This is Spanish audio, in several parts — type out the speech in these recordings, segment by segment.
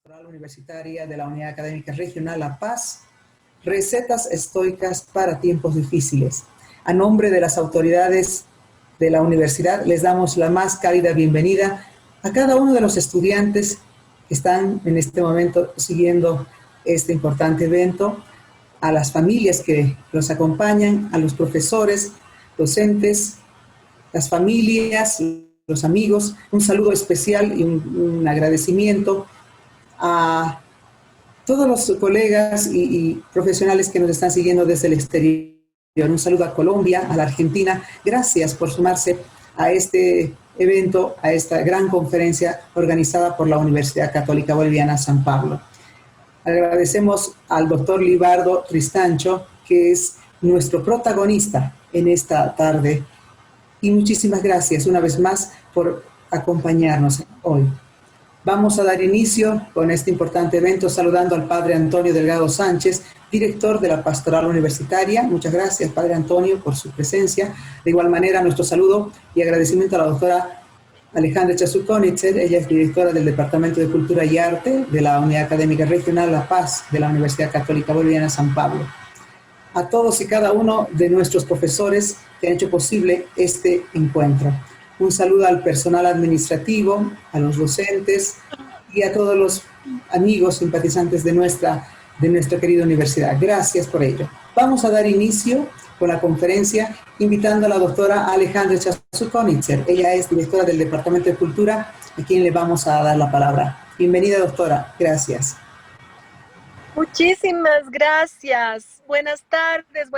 Pastoral Universitaria de la Unidad Académica Regional La Paz, recetas estoicas para tiempos difíciles. A nombre de las autoridades de la universidad les damos la más cálida bienvenida a cada uno de los estudiantes que están en este momento siguiendo este importante evento, a las familias que los acompañan, a los profesores, docentes, las familias, los amigos. Un saludo especial y un agradecimiento a todos los colegas y profesionales que nos están siguiendo desde el exterior. Un saludo a Colombia, a la Argentina. Gracias por sumarse a este evento, a esta gran conferencia organizada por la Universidad Católica Boliviana San Pablo. Agradecemos al doctor Libardo Tristancho, que es nuestro protagonista en esta tarde. Y muchísimas gracias una vez más por acompañarnos hoy. Vamos a dar inicio con este importante evento saludando al Padre Antonio Delgado Sánchez, director de la Pastoral Universitaria. Muchas gracias, Padre Antonio, por su presencia. De igual manera, nuestro saludo y agradecimiento a la doctora Alejandra Chasukonitzer. Ella es directora del Departamento de Cultura y Arte de la Unidad Académica Regional La Paz de la Universidad Católica Boliviana San Pablo. A todos y cada uno de nuestros profesores que han hecho posible este encuentro. Un saludo al personal administrativo, a los docentes y a todos los amigos simpatizantes de nuestra querida universidad. Gracias por ello. Vamos a dar inicio con la conferencia invitando a la doctora Alejandra Chasukonitzer. Ella es directora del Departamento de Cultura, a quien le vamos a dar la palabra. Bienvenida, doctora. Gracias. Muchísimas gracias. Buenas tardes,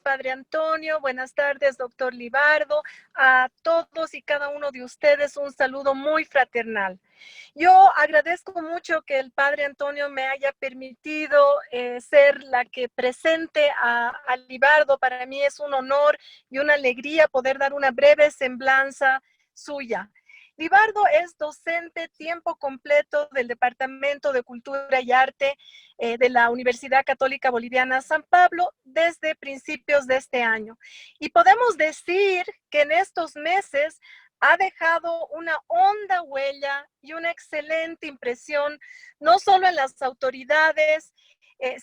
Padre Antonio. Buenas tardes, doctor Libardo. A todos y cada uno de ustedes un saludo muy fraternal. Yo agradezco mucho que el Padre Antonio me haya permitido ser la que presente a Libardo. Para mí es un honor y una alegría poder dar una breve semblanza suya. Libardo es docente tiempo completo del Departamento de Cultura y Arte de la Universidad Católica Boliviana San Pablo desde principios de este año. Y podemos decir que en estos meses ha dejado una honda huella y una excelente impresión, no solo en las autoridades,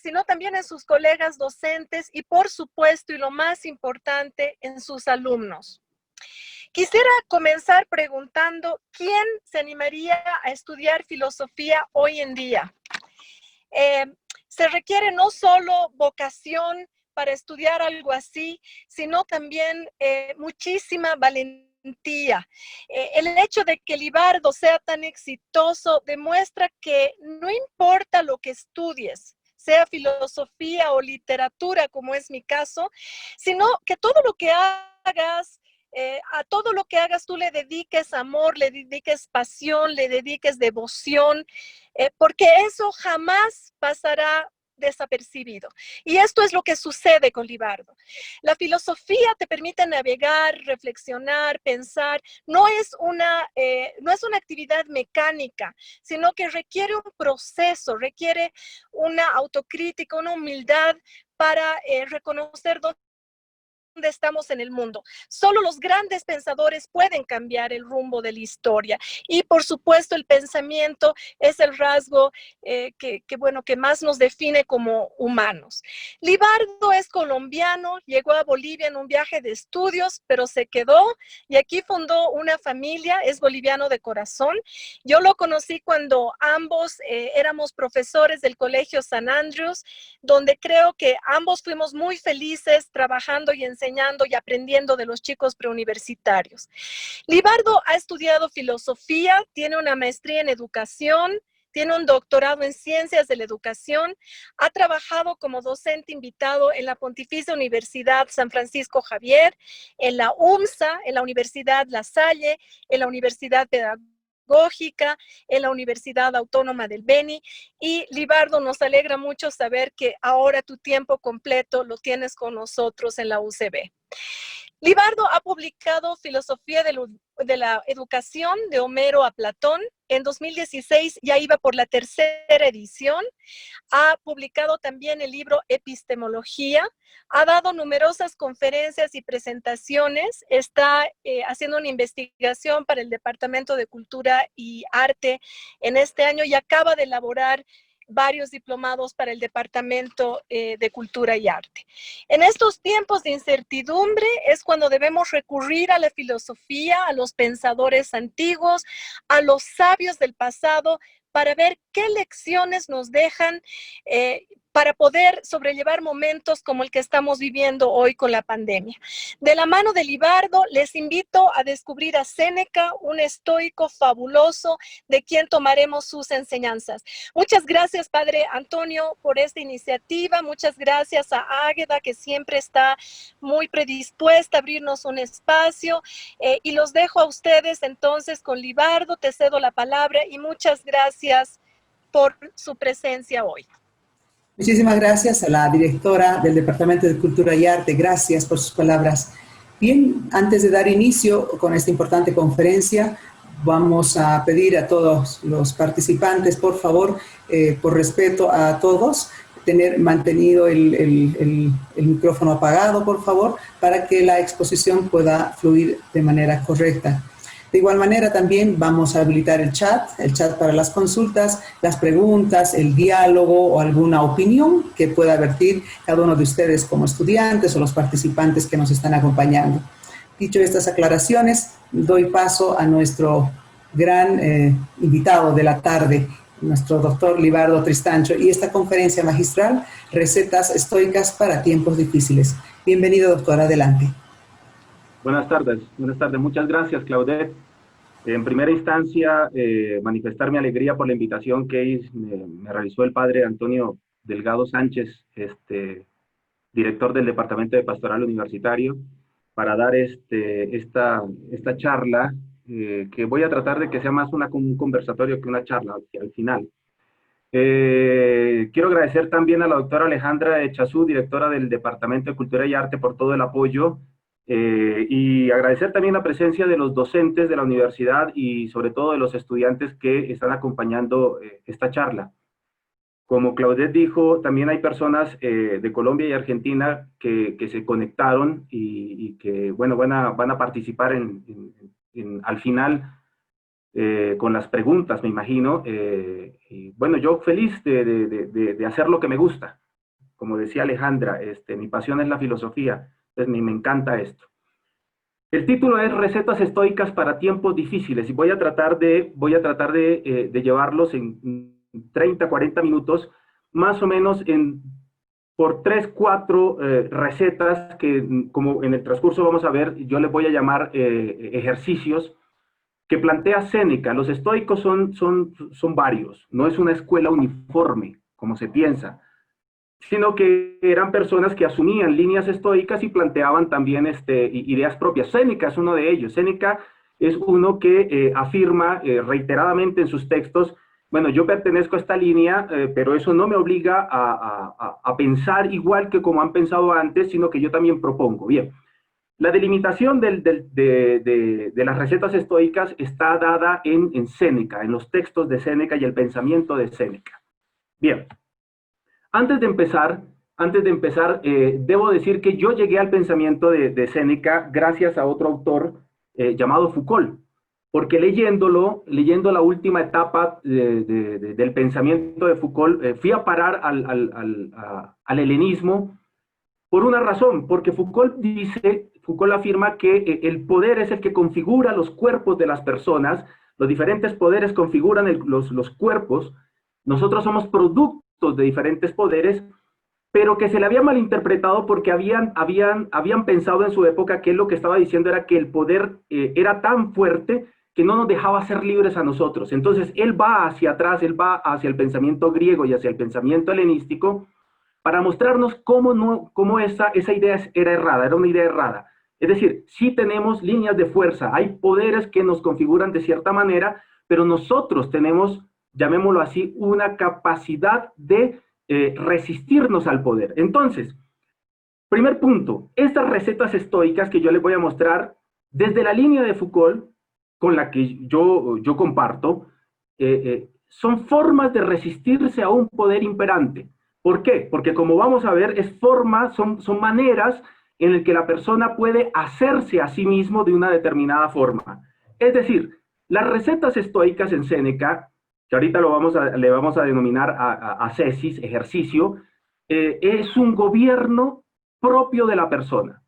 sino también en sus colegas docentes y, por supuesto, y lo más importante, en sus alumnos. Quisiera comenzar preguntando, ¿quién se animaría a estudiar filosofía hoy en día? Se requiere no solo vocación para estudiar algo así, sino también muchísima valentía. El hecho de que Libardo sea tan exitoso demuestra que no importa lo que estudies, sea filosofía o literatura, como es mi caso, sino que todo lo que hagas, a todo lo que hagas tú le dediques amor, le dediques pasión, le dediques devoción, porque eso jamás pasará desapercibido. Y esto es lo que sucede con Libardo. La filosofía te permite navegar, reflexionar, pensar. No es una actividad mecánica, sino que requiere un proceso, requiere una autocrítica, una humildad para reconocer dónde estamos en el mundo. Solo los grandes pensadores pueden cambiar el rumbo de la historia. Y por supuesto el pensamiento es el rasgo que más nos define como humanos. Libardo es colombiano, llegó a Bolivia en un viaje de estudios, pero se quedó y aquí fundó una familia, es boliviano de corazón. Yo lo conocí cuando ambos éramos profesores del Colegio San Andrews, donde creo que ambos fuimos muy felices trabajando y enseñando y aprendiendo de los chicos preuniversitarios. Libardo ha estudiado filosofía, tiene una maestría en educación, tiene un doctorado en ciencias de la educación, ha trabajado como docente invitado en la Pontificia Universidad San Francisco Javier, en la UMSA, en la Universidad La Salle, en la Universidad Pedagógica, en la Universidad Autónoma del Beni. Y Libardo, nos alegra mucho saber que ahora tu tiempo completo lo tienes con nosotros en la UCB. Libardo ha publicado Filosofía de la Educación de Homero a Platón. En 2016 ya iba por la tercera edición. Ha publicado también el libro Epistemología. Ha dado numerosas conferencias y presentaciones. Está haciendo una investigación para el Departamento de Cultura y Arte en este año y acaba de elaborar varios diplomados para el Departamento de Cultura y Arte. En estos tiempos de incertidumbre es cuando debemos recurrir a la filosofía, a los pensadores antiguos, a los sabios del pasado, para ver qué lecciones nos dejan para poder sobrellevar momentos como el que estamos viviendo hoy con la pandemia. De la mano de Libardo, les invito a descubrir a Séneca, un estoico fabuloso de quien tomaremos sus enseñanzas. Muchas gracias, Padre Antonio, por esta iniciativa. Muchas gracias a Águeda, que siempre está muy predispuesta a abrirnos un espacio. Y los dejo a ustedes entonces con Libardo. Te cedo la palabra y muchas gracias por su presencia hoy. Muchísimas gracias a la directora del Departamento de Cultura y Arte. Gracias por sus palabras. Bien, antes de dar inicio con esta importante conferencia, vamos a pedir a todos los participantes, por favor, por respeto a todos, tener mantenido el micrófono apagado, por favor, para que la exposición pueda fluir de manera correcta. De igual manera, también vamos a habilitar el chat para las consultas, las preguntas, el diálogo o alguna opinión que pueda vertir cada uno de ustedes como estudiantes o los participantes que nos están acompañando. Dicho estas aclaraciones, doy paso a nuestro gran invitado de la tarde, nuestro doctor Libardo Tristancho, y esta conferencia magistral, Recetas Estoicas para Tiempos Difíciles. Bienvenido, doctor, adelante. Buenas tardes. Muchas gracias, Claudette. En primera instancia, manifestar mi alegría por la invitación que me realizó el padre Antonio Delgado Sánchez, director del Departamento de Pastoral Universitario, para dar esta charla, que voy a tratar de que sea más un conversatorio que una charla al final. Quiero agradecer también a la doctora Alejandra Echazú, directora del Departamento de Cultura y Arte, por todo el apoyo. Y agradecer también la presencia de los docentes de la universidad y sobre todo de los estudiantes que están acompañando esta charla. Como Claudette dijo, también hay personas de Colombia y Argentina que se conectaron y que, bueno, van a participar al final con las preguntas, me imagino. Y bueno, yo feliz de hacer lo que me gusta. Como decía Alejandra, mi pasión es la filosofía. Entonces me encanta esto. El título es Recetas Estoicas para Tiempos Difíciles y voy a tratar de llevarlos en 30, 40 minutos, más o menos por 3, 4 recetas que, como en el transcurso vamos a ver, yo les voy a llamar ejercicios que plantea Séneca. Los estoicos son varios, no es una escuela uniforme, como se piensa, sino que eran personas que asumían líneas estoicas y planteaban también ideas propias. Séneca es uno de ellos. Séneca es uno que afirma reiteradamente en sus textos, bueno, yo pertenezco a esta línea, pero eso no me obliga a pensar igual que como han pensado antes, sino que yo también propongo. Bien, la delimitación de las recetas estoicas está dada en Séneca, en los textos de Séneca y el pensamiento de Séneca. Bien. Antes de empezar, debo decir que yo llegué al pensamiento de Séneca gracias a otro autor llamado Foucault, porque leyendo la última etapa del pensamiento de Foucault, fui a parar al helenismo por una razón, porque Foucault afirma que el poder es el que configura los cuerpos de las personas, los diferentes poderes configuran los cuerpos, nosotros somos productos de diferentes poderes, pero que se le había malinterpretado porque habían pensado en su época que lo que estaba diciendo era que el poder era tan fuerte que no nos dejaba ser libres a nosotros. Entonces él va hacia atrás, él va hacia el pensamiento griego y hacia el pensamiento helenístico para mostrarnos cómo esa idea era errada, era una idea errada. Es decir, sí tenemos líneas de fuerza, hay poderes que nos configuran de cierta manera, pero nosotros tenemos, llamémoslo así, una capacidad de resistirnos al poder. Entonces, Primer punto, estas recetas estoicas que yo les voy a mostrar desde la línea de Foucault, con la que yo comparto, son formas de resistirse a un poder imperante. ¿Por qué? Porque como vamos a ver, son maneras en las que la persona puede hacerse a sí mismo de una determinada forma. Es decir, las recetas estoicas en Séneca, que ahorita le vamos a denominar ascesis, ejercicio, es un gobierno propio de la persona.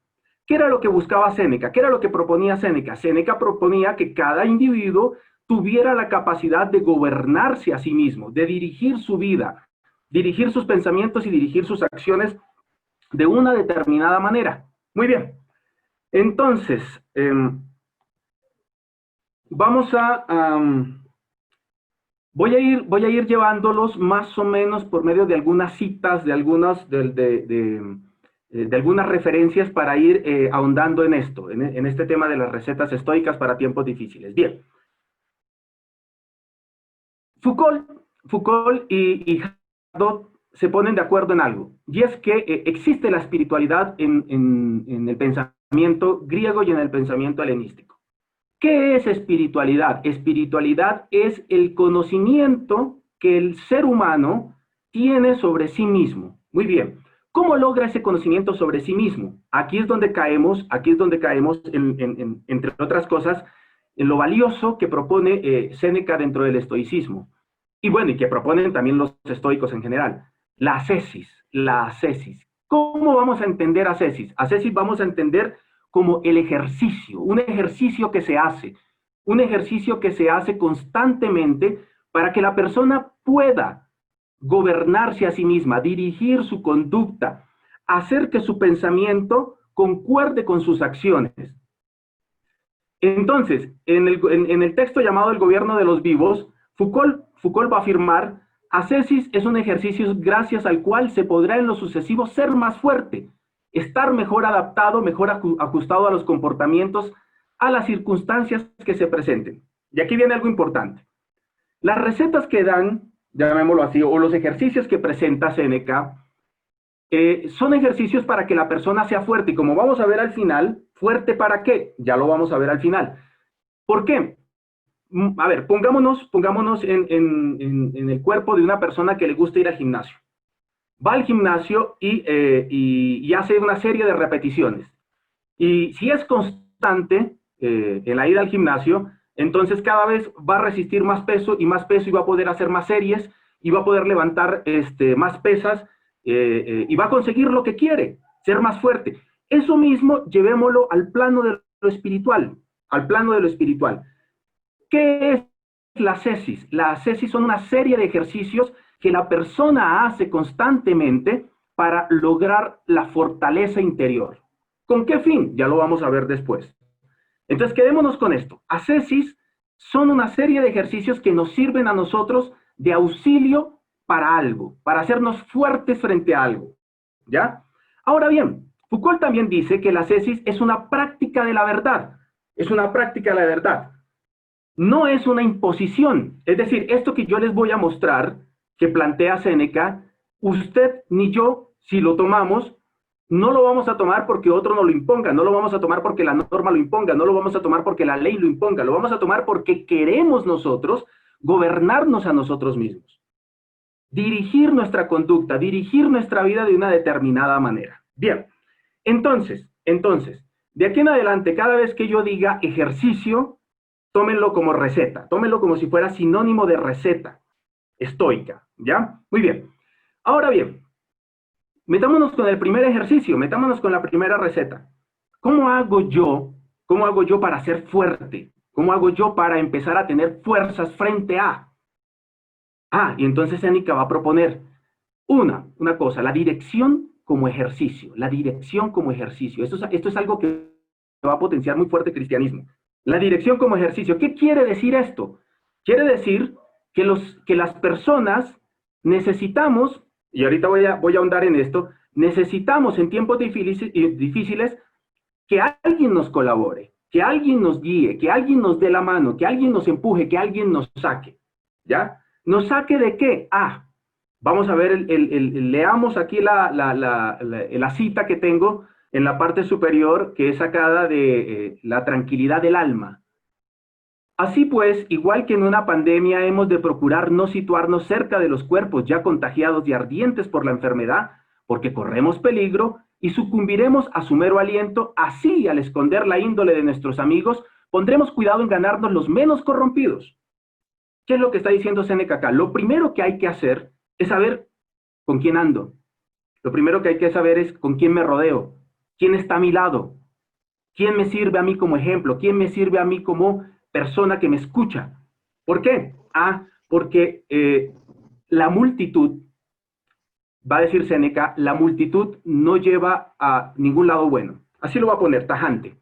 ¿Qué era lo que buscaba Séneca? ¿Qué era lo que proponía Séneca? Séneca proponía que cada individuo tuviera la capacidad de gobernarse a sí mismo, de dirigir su vida, dirigir sus pensamientos y dirigir sus acciones de una determinada manera. Muy bien. Entonces, voy a ir llevándolos más o menos por medio de algunas citas, de algunas referencias para ir ahondando en esto, en este tema de las recetas estoicas para tiempos difíciles. Bien. Foucault y Hadot se ponen de acuerdo en algo, y es que existe la espiritualidad en el pensamiento griego y en el pensamiento helenístico. ¿Qué es espiritualidad? Espiritualidad es el conocimiento que el ser humano tiene sobre sí mismo. Muy bien. ¿Cómo logra ese conocimiento sobre sí mismo? Aquí es donde caemos, entre otras cosas, en lo valioso que propone Séneca dentro del estoicismo. Y bueno, y que proponen también los estoicos en general. La ascesis. ¿Cómo vamos a entender ascesis? Ascesis vamos a entender como el ejercicio, un ejercicio que se hace constantemente para que la persona pueda gobernarse a sí misma, dirigir su conducta, hacer que su pensamiento concuerde con sus acciones. Entonces, en el texto llamado El gobierno de los vivos, Foucault va a afirmar: ascesis es un ejercicio gracias al cual se podrá en lo sucesivo ser más fuerte, estar mejor adaptado, mejor ajustado a los comportamientos, a las circunstancias que se presenten. Y aquí viene algo importante. Las recetas que dan, llamémoslo así, o los ejercicios que presenta Séneca, son ejercicios para que la persona sea fuerte. Y como vamos a ver al final, ¿fuerte para qué? Ya lo vamos a ver al final. ¿Por qué? A ver, pongámonos en el cuerpo de una persona que le gusta ir al gimnasio. Va al gimnasio y hace una serie de repeticiones. Y si es constante en la ida al gimnasio, entonces cada vez va a resistir más peso y va a poder hacer más series y va a poder levantar más pesas y va a conseguir lo que quiere, ser más fuerte. Eso mismo llevémoslo al plano de lo espiritual, ¿Qué es la ascesis? La ascesis son una serie de ejercicios que la persona hace constantemente para lograr la fortaleza interior. ¿Con qué fin? Ya lo vamos a ver después. Entonces, quedémonos con esto. Ascesis son una serie de ejercicios que nos sirven a nosotros de auxilio para algo, para hacernos fuertes frente a algo. ¿Ya? Ahora bien, Foucault también dice que la ascesis es una práctica de la verdad. Es una práctica de la verdad. No es una imposición. Es decir, esto que yo les voy a mostrar, que plantea Séneca, usted ni yo, si lo tomamos, no lo vamos a tomar porque otro nos lo imponga, no lo vamos a tomar porque la norma lo imponga, no lo vamos a tomar porque la ley lo imponga, lo vamos a tomar porque queremos nosotros gobernarnos a nosotros mismos, dirigir nuestra conducta, dirigir nuestra vida de una determinada manera. Bien, entonces, de aquí en adelante, cada vez que yo diga ejercicio, tómenlo como receta, tómenlo como si fuera sinónimo de receta estoica, ¿ya? Muy bien. Ahora bien, metámonos con el primer ejercicio, metámonos con la primera receta. ¿Cómo hago yo para ser fuerte? ¿Cómo hago yo para empezar a tener fuerzas frente a? Y entonces Séneca va a proponer una cosa, la dirección como ejercicio, Esto es algo que va a potenciar muy fuerte el cristianismo. La dirección como ejercicio. ¿Qué quiere decir esto? Quiere decir que las personas necesitamos, y ahorita voy a ahondar en esto, necesitamos en tiempos difíciles que alguien nos colabore, que alguien nos guíe, que alguien nos dé la mano, que alguien nos empuje, que alguien nos saque. ¿Ya? ¿Nos saque de qué? Vamos a ver, leamos aquí la cita que tengo en la parte superior, que es sacada de La tranquilidad del alma. Así pues, igual que en una pandemia hemos de procurar no situarnos cerca de los cuerpos ya contagiados y ardientes por la enfermedad, porque corremos peligro y sucumbiremos a su mero aliento, así al esconder la índole de nuestros amigos, pondremos cuidado en ganarnos los menos corrompidos. ¿Qué es lo que está diciendo Séneca acá? Lo primero que hay que hacer es saber con quién ando. Lo primero que hay que saber es con quién me rodeo, quién está a mi lado, quién me sirve a mí como ejemplo, quién me sirve a mí como persona que me escucha. ¿Por qué? Porque la multitud, va a decir Séneca, la multitud no lleva a ningún lado bueno. Así lo va a poner, tajante.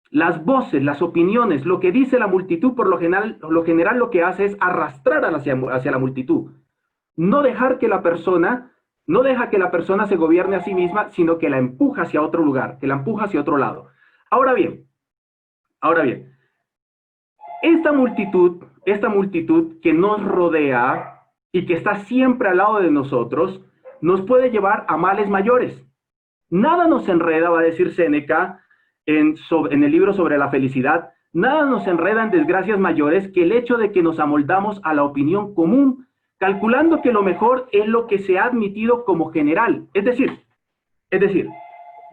Las voces, las opiniones, lo que dice la multitud, por lo general lo que hace es arrastrar hacia la multitud. No deja que la persona se gobierne a sí misma, sino que la empuja hacia otro lugar, que la empuja hacia otro lado. Ahora bien, esta multitud que nos rodea y que está siempre al lado de nosotros, nos puede llevar a males mayores. Nada nos enreda, va a decir Séneca, en el libro sobre la felicidad, nada nos enreda en desgracias mayores que el hecho de que nos amoldamos a la opinión común, calculando que lo mejor es lo que se ha admitido como general. Es decir,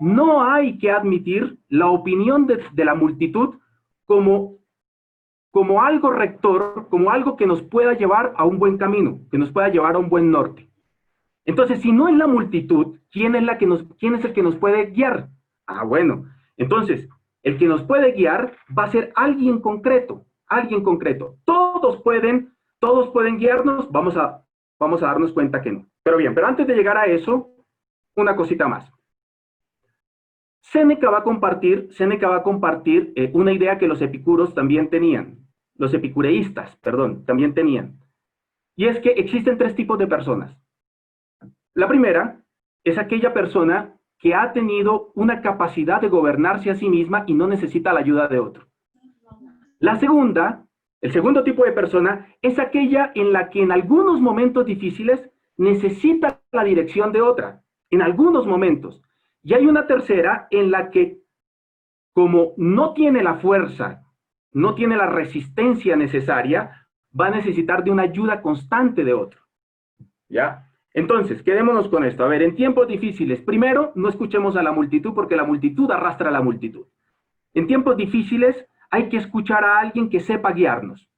no hay que admitir la opinión de la multitud como algo rector, como algo que nos pueda llevar a un buen camino, que nos pueda llevar a un buen norte. Entonces, si no es la multitud, ¿quién es el que nos puede guiar? Bueno, entonces, el que nos puede guiar va a ser alguien concreto. Todos pueden guiarnos, vamos a darnos cuenta que no. Pero antes de llegar a eso, una cosita más. Séneca va a compartir una idea que los epicureístas también tenían. Y es que existen tres tipos de personas. La primera es aquella persona que ha tenido una capacidad de gobernarse a sí misma y no necesita la ayuda de otro. El segundo tipo de persona es aquella en la que en algunos momentos difíciles necesita la dirección de otra, en algunos momentos. Y hay una tercera en la que, como no tiene la fuerza, no tiene la resistencia necesaria, va a necesitar de una ayuda constante de otro. ¿Ya? Entonces, quedémonos con esto. A ver, en tiempos difíciles, primero, no escuchemos a la multitud porque la multitud arrastra a la multitud. En tiempos difíciles hay que escuchar a alguien que sepa guiarnos.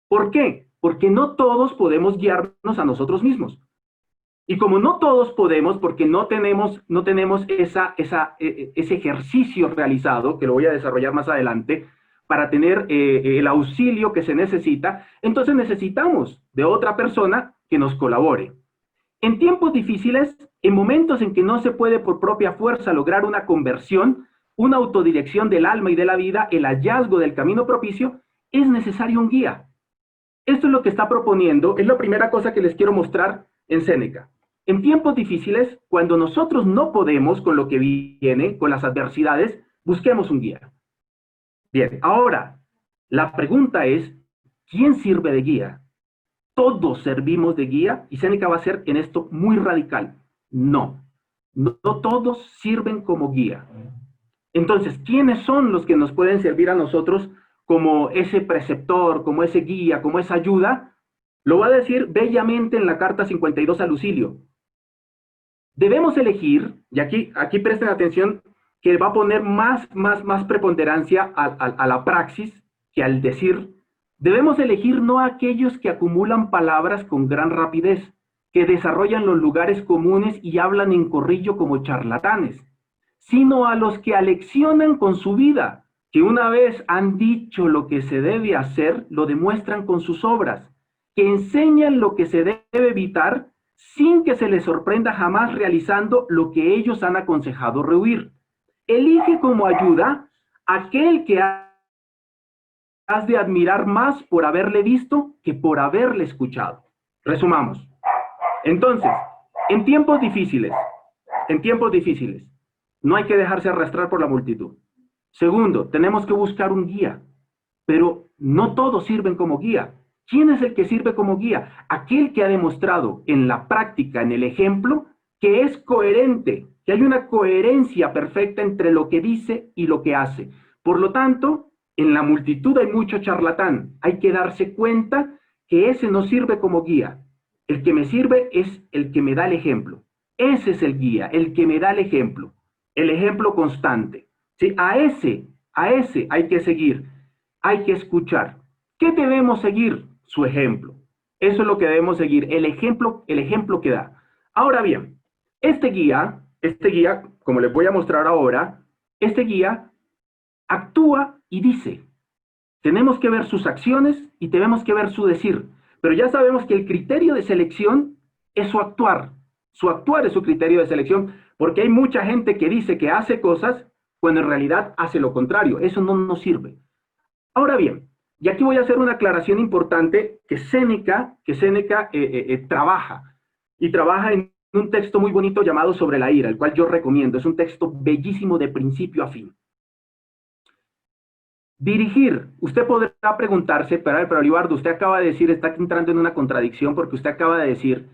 ¿Por qué? Porque no todos podemos guiarnos a nosotros mismos. Y como no todos podemos, porque no tenemos ese ejercicio realizado, que lo voy a desarrollar más adelante, para tener el auxilio que se necesita, entonces necesitamos de otra persona que nos colabore. En tiempos difíciles, en momentos en que no se puede por propia fuerza lograr una conversión, una autodirección del alma y de la vida, el hallazgo del camino propicio, es necesario un guía. Esto es lo que está proponiendo, es la primera cosa que les quiero mostrar en Séneca. En tiempos difíciles, cuando nosotros no podemos con lo que viene, con las adversidades, busquemos un guía. Bien, ahora, la pregunta es, ¿quién sirve de guía? ¿Todos servimos de guía? Y Séneca va a ser en esto muy radical. No todos sirven como guía. Entonces, ¿quiénes son los que nos pueden servir a nosotros como ese preceptor, como ese guía, como esa ayuda? Lo va a decir bellamente en la carta 52 a Lucilio. Debemos elegir, y aquí presten atención, que va a poner más preponderancia a la praxis que al decir. Debemos elegir no a aquellos que acumulan palabras con gran rapidez, que desarrollan los lugares comunes y hablan en corrillo como charlatanes, sino a los que aleccionan con su vida, que una vez han dicho lo que se debe hacer, lo demuestran con sus obras, que enseñan lo que se debe evitar sin que se les sorprenda jamás realizando lo que ellos han aconsejado rehuir. Elige como ayuda aquel que has de admirar más por haberle visto que por haberle escuchado. Resumamos. Entonces, en tiempos difíciles, no hay que dejarse arrastrar por la multitud. Segundo, tenemos que buscar un guía, pero no todos sirven como guía. ¿Quién es el que sirve como guía? Aquel que ha demostrado en la práctica, en el ejemplo, que es coherente, que hay una coherencia perfecta entre lo que dice y lo que hace. Por lo tanto, en la multitud hay mucho charlatán. Hay que darse cuenta que ese no sirve como guía. El que me sirve es el que me da el ejemplo. Ese es el guía, el que me da el ejemplo constante. ¿Sí? A ese hay que seguir, hay que escuchar. ¿Qué debemos seguir? Su ejemplo. Eso es lo que debemos seguir, el ejemplo que da. Ahora bien, este guía, como les voy a mostrar ahora, este guía actúa y dice. Tenemos que ver sus acciones y tenemos que ver su decir. Pero ya sabemos que el criterio de selección es su actuar. Su actuar es su criterio de selección, porque hay mucha gente que dice que hace cosas cuando en realidad hace lo contrario. Eso no nos sirve. Ahora bien, y aquí voy a hacer una aclaración importante que Séneca trabaja. Y trabaja en un texto muy bonito llamado Sobre la ira, el cual yo recomiendo. Es un texto bellísimo de principio a fin. Dirigir. Usted podrá preguntarse, pero Libardo, usted acaba de decir, está entrando en una contradicción porque usted acaba de decir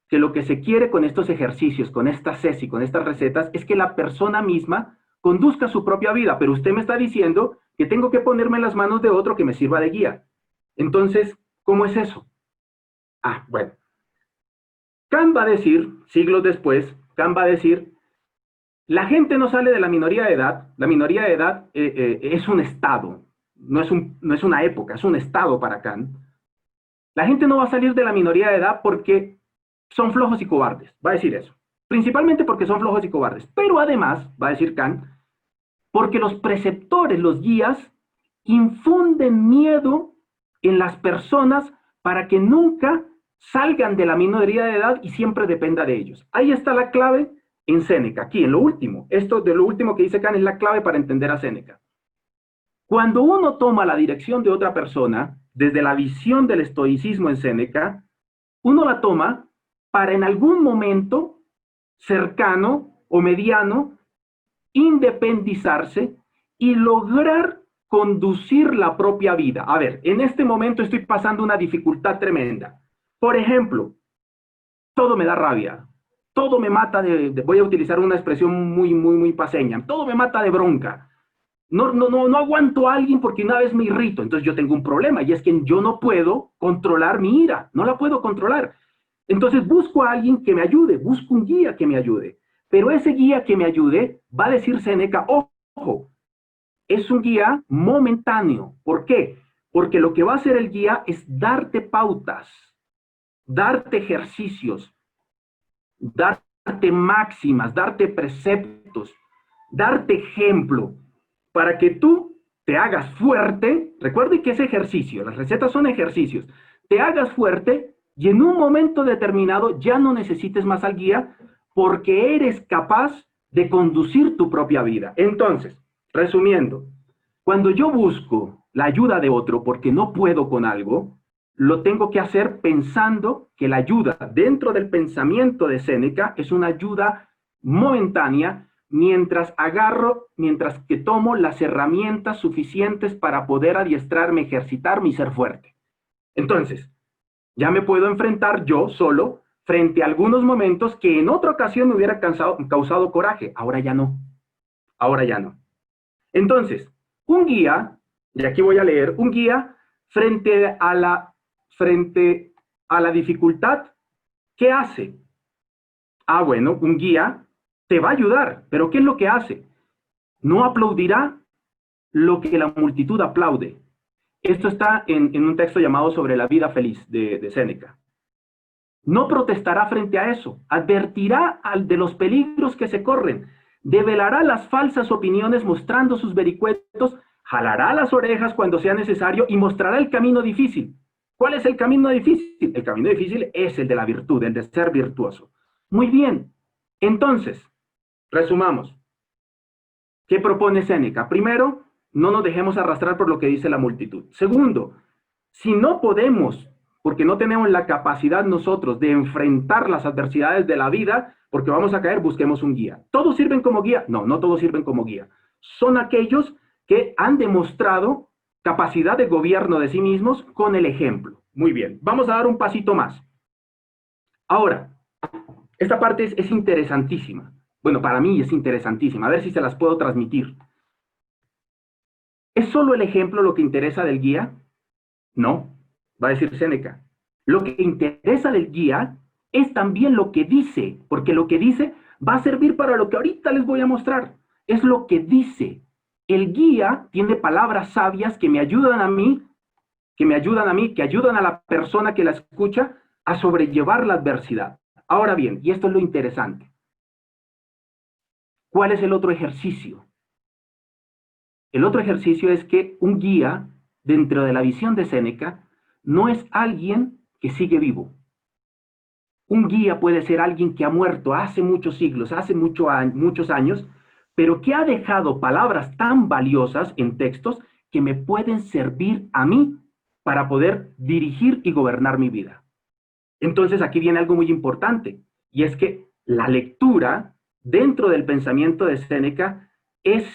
que lo que se quiere con estos ejercicios, con estas CESI, con estas recetas, es que la persona misma conduzca su propia vida, pero usted me está diciendo que tengo que ponerme en las manos de otro que me sirva de guía. Entonces, ¿cómo es eso? Bueno. Kant va a decir, siglos después, Kant va a decir, la gente no sale de la minoría de edad. La minoría de edad es un estado, no es una época, es un estado para Kant. La gente no va a salir de la minoría de edad porque son flojos y cobardes, va a decir eso. Principalmente porque son flojos y cobardes. Pero además, va a decir Kant, porque los preceptores, los guías, infunden miedo en las personas para que nunca salgan de la minoría de edad y siempre dependa de ellos. Ahí está la clave en Séneca, aquí en lo último. Esto de lo último que dice Kant es la clave para entender a Séneca. Cuando uno toma la dirección de otra persona, desde la visión del estoicismo en Séneca, uno la toma para en algún momento cercano o mediano independizarse y lograr conducir la propia vida. A ver, en este momento estoy pasando una dificultad tremenda. Por ejemplo, todo me da rabia, todo me mata voy a utilizar una expresión muy paseña, todo me mata de bronca. No aguanto a alguien porque una vez me irrito, entonces yo tengo un problema y es que yo no puedo controlar mi ira, no la puedo controlar. Entonces busco a alguien que me ayude, busco un guía que me ayude. Pero ese guía que me ayude, va a decir Séneca, ojo, es un guía momentáneo. ¿Por qué? Porque lo que va a hacer el guía es darte pautas, darte ejercicios, darte máximas, darte preceptos, darte ejemplo, para que tú te hagas fuerte. Recuerde que es ejercicio, las recetas son ejercicios. Te hagas fuerte y en un momento determinado ya no necesites más al guía porque eres capaz de conducir tu propia vida. Entonces, resumiendo, cuando yo busco la ayuda de otro porque no puedo con algo, lo tengo que hacer pensando que la ayuda dentro del pensamiento de Séneca es una ayuda momentánea mientras que tomo las herramientas suficientes para poder adiestrarme, ejercitarme y ser fuerte. Entonces, ya me puedo enfrentar yo solo frente a algunos momentos que en otra ocasión me hubiera causado coraje. Ahora ya no. Ahora ya no. Entonces, un guía, y aquí voy a leer, un guía frente a la dificultad, ¿qué hace? Bueno, un guía te va a ayudar, pero ¿qué es lo que hace? No aplaudirá lo que la multitud aplaude. Esto está en un texto llamado Sobre la vida feliz de Séneca. No protestará frente a eso, advertirá de los peligros que se corren, develará las falsas opiniones mostrando sus vericuetos, jalará las orejas cuando sea necesario y mostrará el camino difícil. ¿Cuál es el camino difícil? El camino difícil es el de la virtud, el de ser virtuoso. Muy bien, entonces, resumamos. ¿Qué propone Séneca? Primero, no nos dejemos arrastrar por lo que dice la multitud. Segundo, si no podemos, porque no tenemos la capacidad nosotros de enfrentar las adversidades de la vida, porque vamos a caer, busquemos un guía. ¿Todos sirven como guía? No, no todos sirven como guía. Son aquellos que han demostrado capacidad de gobierno de sí mismos con el ejemplo. Muy bien, vamos a dar un pasito más. Ahora, esta parte es interesantísima. Bueno, para mí es interesantísima. A ver si se las puedo transmitir. ¿Es solo el ejemplo lo que interesa del guía? No, va a decir Séneca. Lo que interesa del guía es también lo que dice, porque lo que dice va a servir para lo que ahorita les voy a mostrar. Es lo que dice. El guía tiene palabras sabias que me ayudan a mí, que ayudan a la persona que la escucha a sobrellevar la adversidad. Ahora bien, y esto es lo interesante. ¿Cuál es el otro ejercicio? El otro ejercicio es que un guía, dentro de la visión de Séneca, no es alguien que sigue vivo. Un guía puede ser alguien que ha muerto hace muchos siglos, hace muchos años, pero que ha dejado palabras tan valiosas en textos que me pueden servir a mí para poder dirigir y gobernar mi vida. Entonces aquí viene algo muy importante, y es que la lectura dentro del pensamiento de Séneca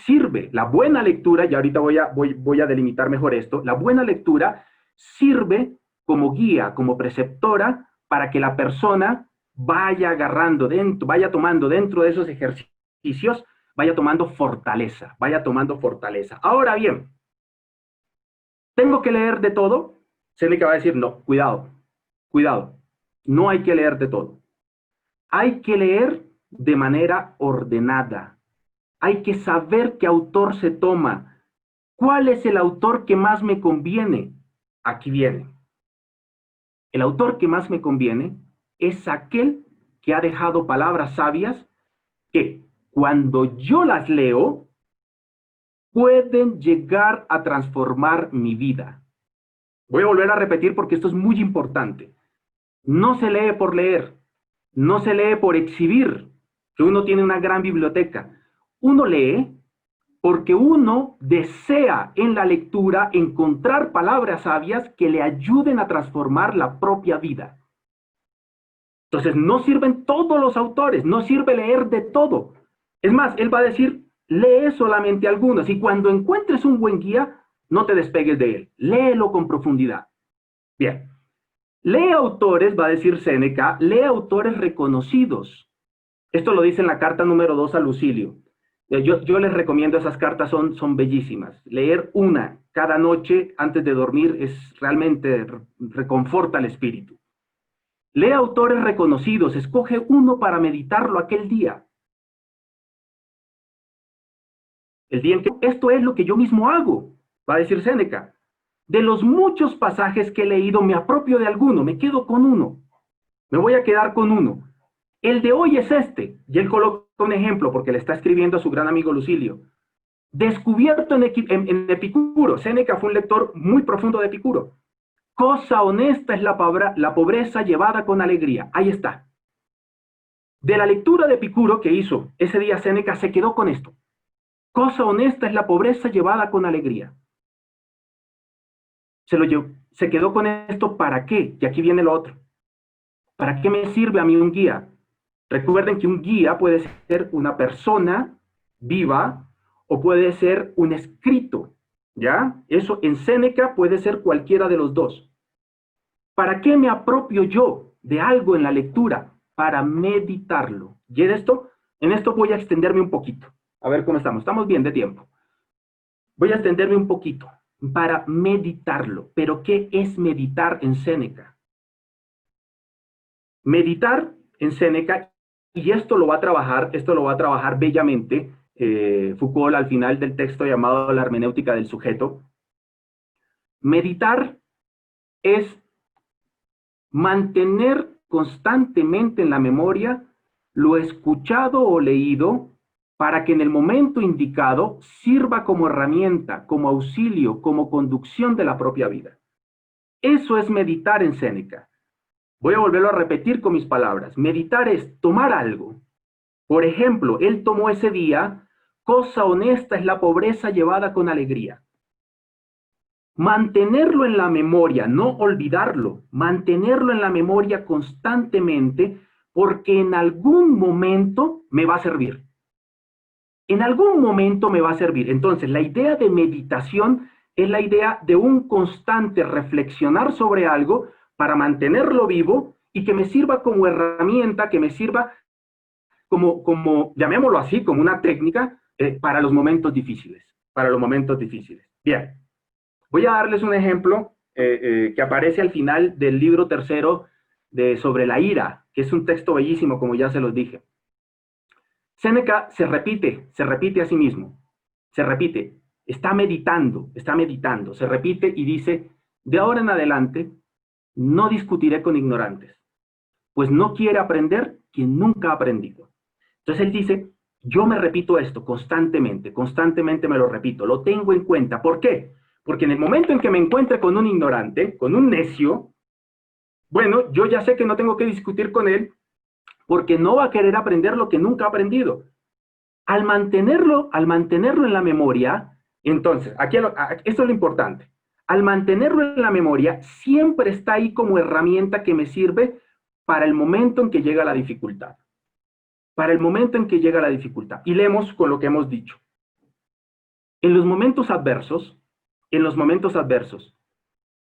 sirve, la buena lectura, y ahorita voy a delimitar mejor esto, la buena lectura sirve como guía, como preceptora, para que la persona vaya agarrando dentro, vaya tomando dentro de esos ejercicios, vaya tomando fortaleza, vaya tomando fortaleza. Ahora bien, ¿tengo que leer de todo? Séneca va a decir, no, cuidado, cuidado, no hay que leer de todo. Hay que leer de manera ordenada. Hay que saber qué autor se toma. ¿Cuál es el autor que más me conviene? Aquí viene. El autor que más me conviene es aquel que ha dejado palabras sabias que cuando yo las leo pueden llegar a transformar mi vida. Voy a volver a repetir porque esto es muy importante. No se lee por leer, no se lee por exhibir que uno tiene una gran biblioteca. Uno lee porque uno desea en la lectura encontrar palabras sabias que le ayuden a transformar la propia vida. Entonces, no sirven todos los autores, no sirve leer de todo. Es más, él va a decir, lee solamente algunos, y cuando encuentres un buen guía, no te despegues de él, léelo con profundidad. Bien, lee autores, va a decir Séneca, lee autores reconocidos. Esto lo dice en la carta número 2 a Lucilio. Yo les recomiendo esas cartas, son bellísimas. Leer una cada noche antes de dormir es realmente reconforta el espíritu. Lee autores reconocidos, escoge uno para meditarlo aquel día. El día en que esto es lo que yo mismo hago, va a decir Séneca. De los muchos pasajes que he leído me apropio de alguno, me quedo con uno. Me voy a quedar con uno. El de hoy es este, y él coloca un ejemplo porque le está escribiendo a su gran amigo Lucilio. Descubierto en Epicuro. Séneca fue un lector muy profundo de Epicuro. Cosa honesta es la pobreza llevada con alegría. Ahí está. De la lectura de Epicuro que hizo ese día Séneca se quedó con esto. Cosa honesta es la pobreza llevada con alegría. Se quedó con esto, ¿para qué? Y aquí viene lo otro. ¿Para qué me sirve a mí un guía? Recuerden que un guía puede ser una persona viva o puede ser un escrito, ¿ya? Eso en Séneca puede ser cualquiera de los dos. ¿Para qué me apropio yo de algo en la lectura? Para meditarlo. ¿Y en esto voy a extenderme un poquito. A ver cómo estamos. Estamos bien de tiempo. Voy a extenderme un poquito para meditarlo. ¿Pero qué es meditar en Séneca? Meditar en Séneca, y esto lo va a trabajar bellamente Foucault al final del texto llamado La hermenéutica del sujeto. Meditar es mantener constantemente en la memoria lo escuchado o leído para que en el momento indicado sirva como herramienta, como auxilio, como conducción de la propia vida. Eso es meditar en Séneca. Voy a volverlo a repetir con mis palabras. Meditar es tomar algo. Por ejemplo, él tomó ese día, cosa honesta es la pobreza llevada con alegría. Mantenerlo en la memoria, no olvidarlo, mantenerlo en la memoria constantemente, porque en algún momento me va a servir. En algún momento me va a servir. Entonces, la idea de meditación es la idea de un constante reflexionar sobre algo para mantenerlo vivo y que me sirva como herramienta, que me sirva como llamémoslo así, como una técnica para los momentos difíciles, para los momentos difíciles. Bien, voy a darles un ejemplo que aparece al final del libro tercero sobre la ira, que es un texto bellísimo, como ya se los dije. Séneca se repite a sí mismo, se repite, está meditando, se repite y dice, de ahora en adelante, no discutiré con ignorantes, pues no quiere aprender quien nunca ha aprendido. Entonces él dice, yo me repito esto constantemente, constantemente me lo repito, lo tengo en cuenta. ¿Por qué? Porque en el momento en que me encuentre con un ignorante, con un necio, bueno, yo ya sé que no tengo que discutir con él porque no va a querer aprender lo que nunca ha aprendido. Al mantenerlo en la memoria, entonces, esto es lo importante, al mantenerlo en la memoria, siempre está ahí como herramienta que me sirve para el momento en que llega la dificultad. Para el momento en que llega la dificultad. Y leemos con lo que hemos dicho. En los momentos adversos,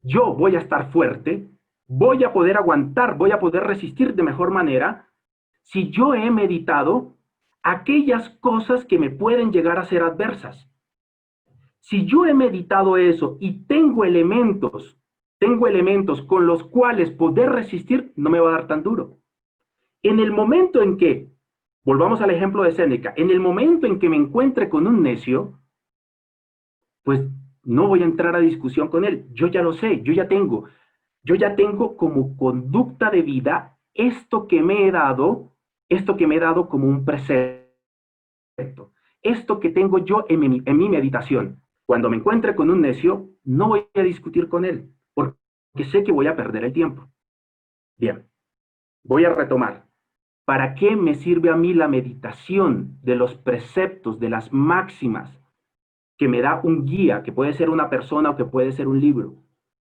yo voy a estar fuerte, voy a poder aguantar, voy a poder resistir de mejor manera si yo he meditado aquellas cosas que me pueden llegar a ser adversas. Si yo he meditado eso y tengo elementos con los cuales poder resistir, no me va a dar tan duro. En el momento en que, volvamos al ejemplo de Séneca, en el momento en que me encuentre con un necio, pues no voy a entrar a discusión con él. Yo ya lo sé, yo ya tengo como conducta de vida esto que me he dado como un precepto, esto que tengo yo en mi meditación. Cuando me encuentre con un necio, no voy a discutir con él, porque sé que voy a perder el tiempo. Bien, voy a retomar. ¿Para qué me sirve a mí la meditación de los preceptos, de las máximas que me da un guía, que puede ser una persona o que puede ser un libro?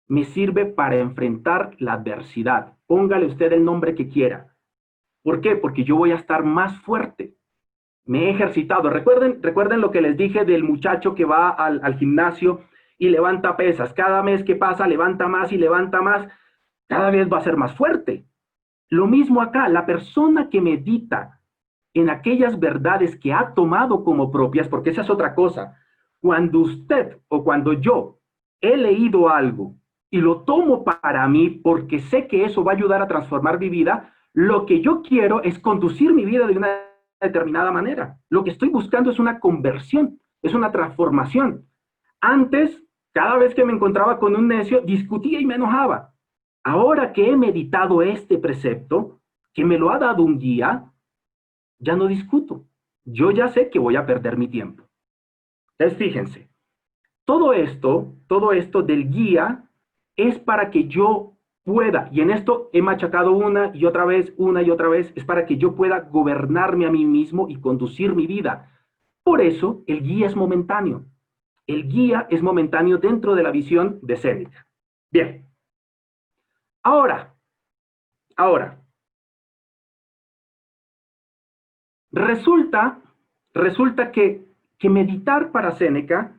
Me sirve para enfrentar la adversidad. Póngale usted el nombre que quiera. ¿Por qué? Porque yo voy a estar más fuerte. Me he ejercitado. Recuerden lo que les dije del muchacho que va al gimnasio y levanta pesas. Cada mes que pasa levanta más y levanta más. Cada vez va a ser más fuerte. Lo mismo acá, la persona que medita en aquellas verdades que ha tomado como propias, porque esa es otra cosa. Cuando usted o cuando yo he leído algo y lo tomo para mí porque sé que eso va a ayudar a transformar mi vida, lo que yo quiero es conducir mi vida de una determinada manera. Lo que estoy buscando es una conversión, es una transformación. Antes, cada vez que me encontraba con un necio, discutía y me enojaba. Ahora que he meditado este precepto, que me lo ha dado un guía, ya no discuto. Yo ya sé que voy a perder mi tiempo. Entonces, fíjense, todo esto del guía es para que yo pueda, y en esto he machacado una y otra vez, es para que yo pueda gobernarme a mí mismo y conducir mi vida. Por eso, el guía es momentáneo. El guía es momentáneo dentro de la visión de Séneca. Bien. Ahora, resulta que meditar para Séneca,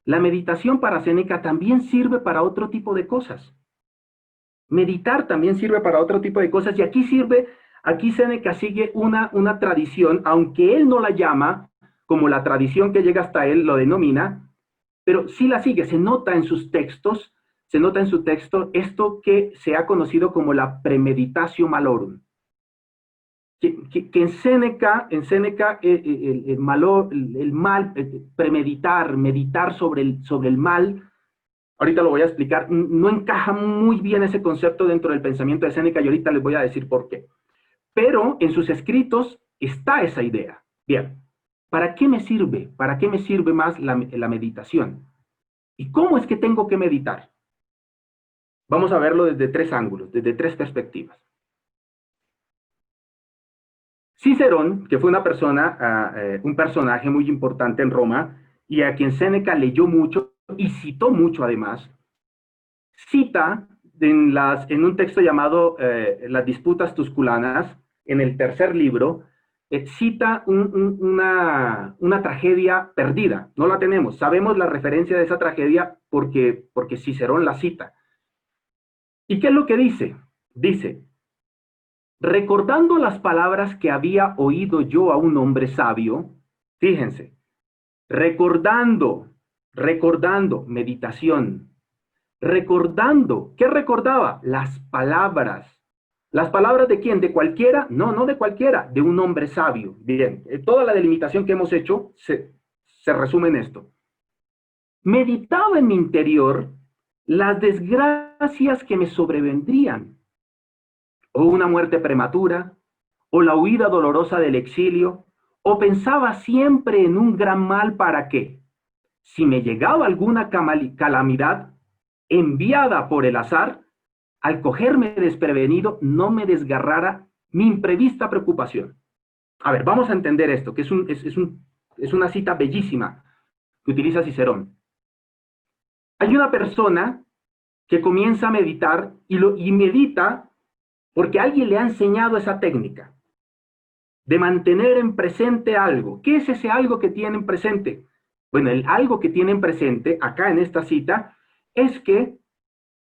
la meditación para Séneca también sirve para otro tipo de cosas. Meditar también sirve para otro tipo de cosas y aquí Séneca sigue una tradición, aunque él no la llama como la tradición que llega hasta él lo denomina, pero sí la sigue, se nota en su texto esto que se ha conocido como la premeditatio malorum. Que en Séneca el mal, meditar sobre el mal, ahorita lo voy a explicar, no encaja muy bien ese concepto dentro del pensamiento de Séneca y ahorita les voy a decir por qué. Pero en sus escritos está esa idea. Bien, ¿para qué me sirve? ¿Para qué me sirve más la meditación? ¿Y cómo es que tengo que meditar? Vamos a verlo desde tres ángulos, desde tres perspectivas. Cicerón, que fue un personaje muy importante en Roma, y a quien Séneca leyó mucho y citó mucho además, cita en un texto llamado Las disputas tusculanas, en el tercer libro, cita una tragedia perdida. No la tenemos. Sabemos la referencia de esa tragedia porque Cicerón la cita. ¿Y qué es lo que dice? Dice, recordando las palabras que había oído yo a un hombre sabio, fíjense, recordando, meditación, recordando, ¿qué recordaba? Las palabras. ¿Las palabras de quién? ¿De cualquiera? No, no de cualquiera, de un hombre sabio. Bien, toda la delimitación que hemos hecho se resume en esto. Meditaba en mi interior las desgracias que me sobrevendrían, o una muerte prematura, o la huida dolorosa del exilio, o pensaba siempre en un gran mal para que, si me llegaba alguna calamidad enviada por el azar, al cogerme desprevenido, no me desgarrara mi imprevista preocupación. A ver, vamos a entender esto, que es una cita bellísima que utiliza Cicerón. Hay una persona que comienza a meditar y medita porque alguien le ha enseñado esa técnica de mantener en presente algo. ¿Qué es ese algo que tiene en presente? Bueno, el algo que tiene en presente, acá en esta cita, es que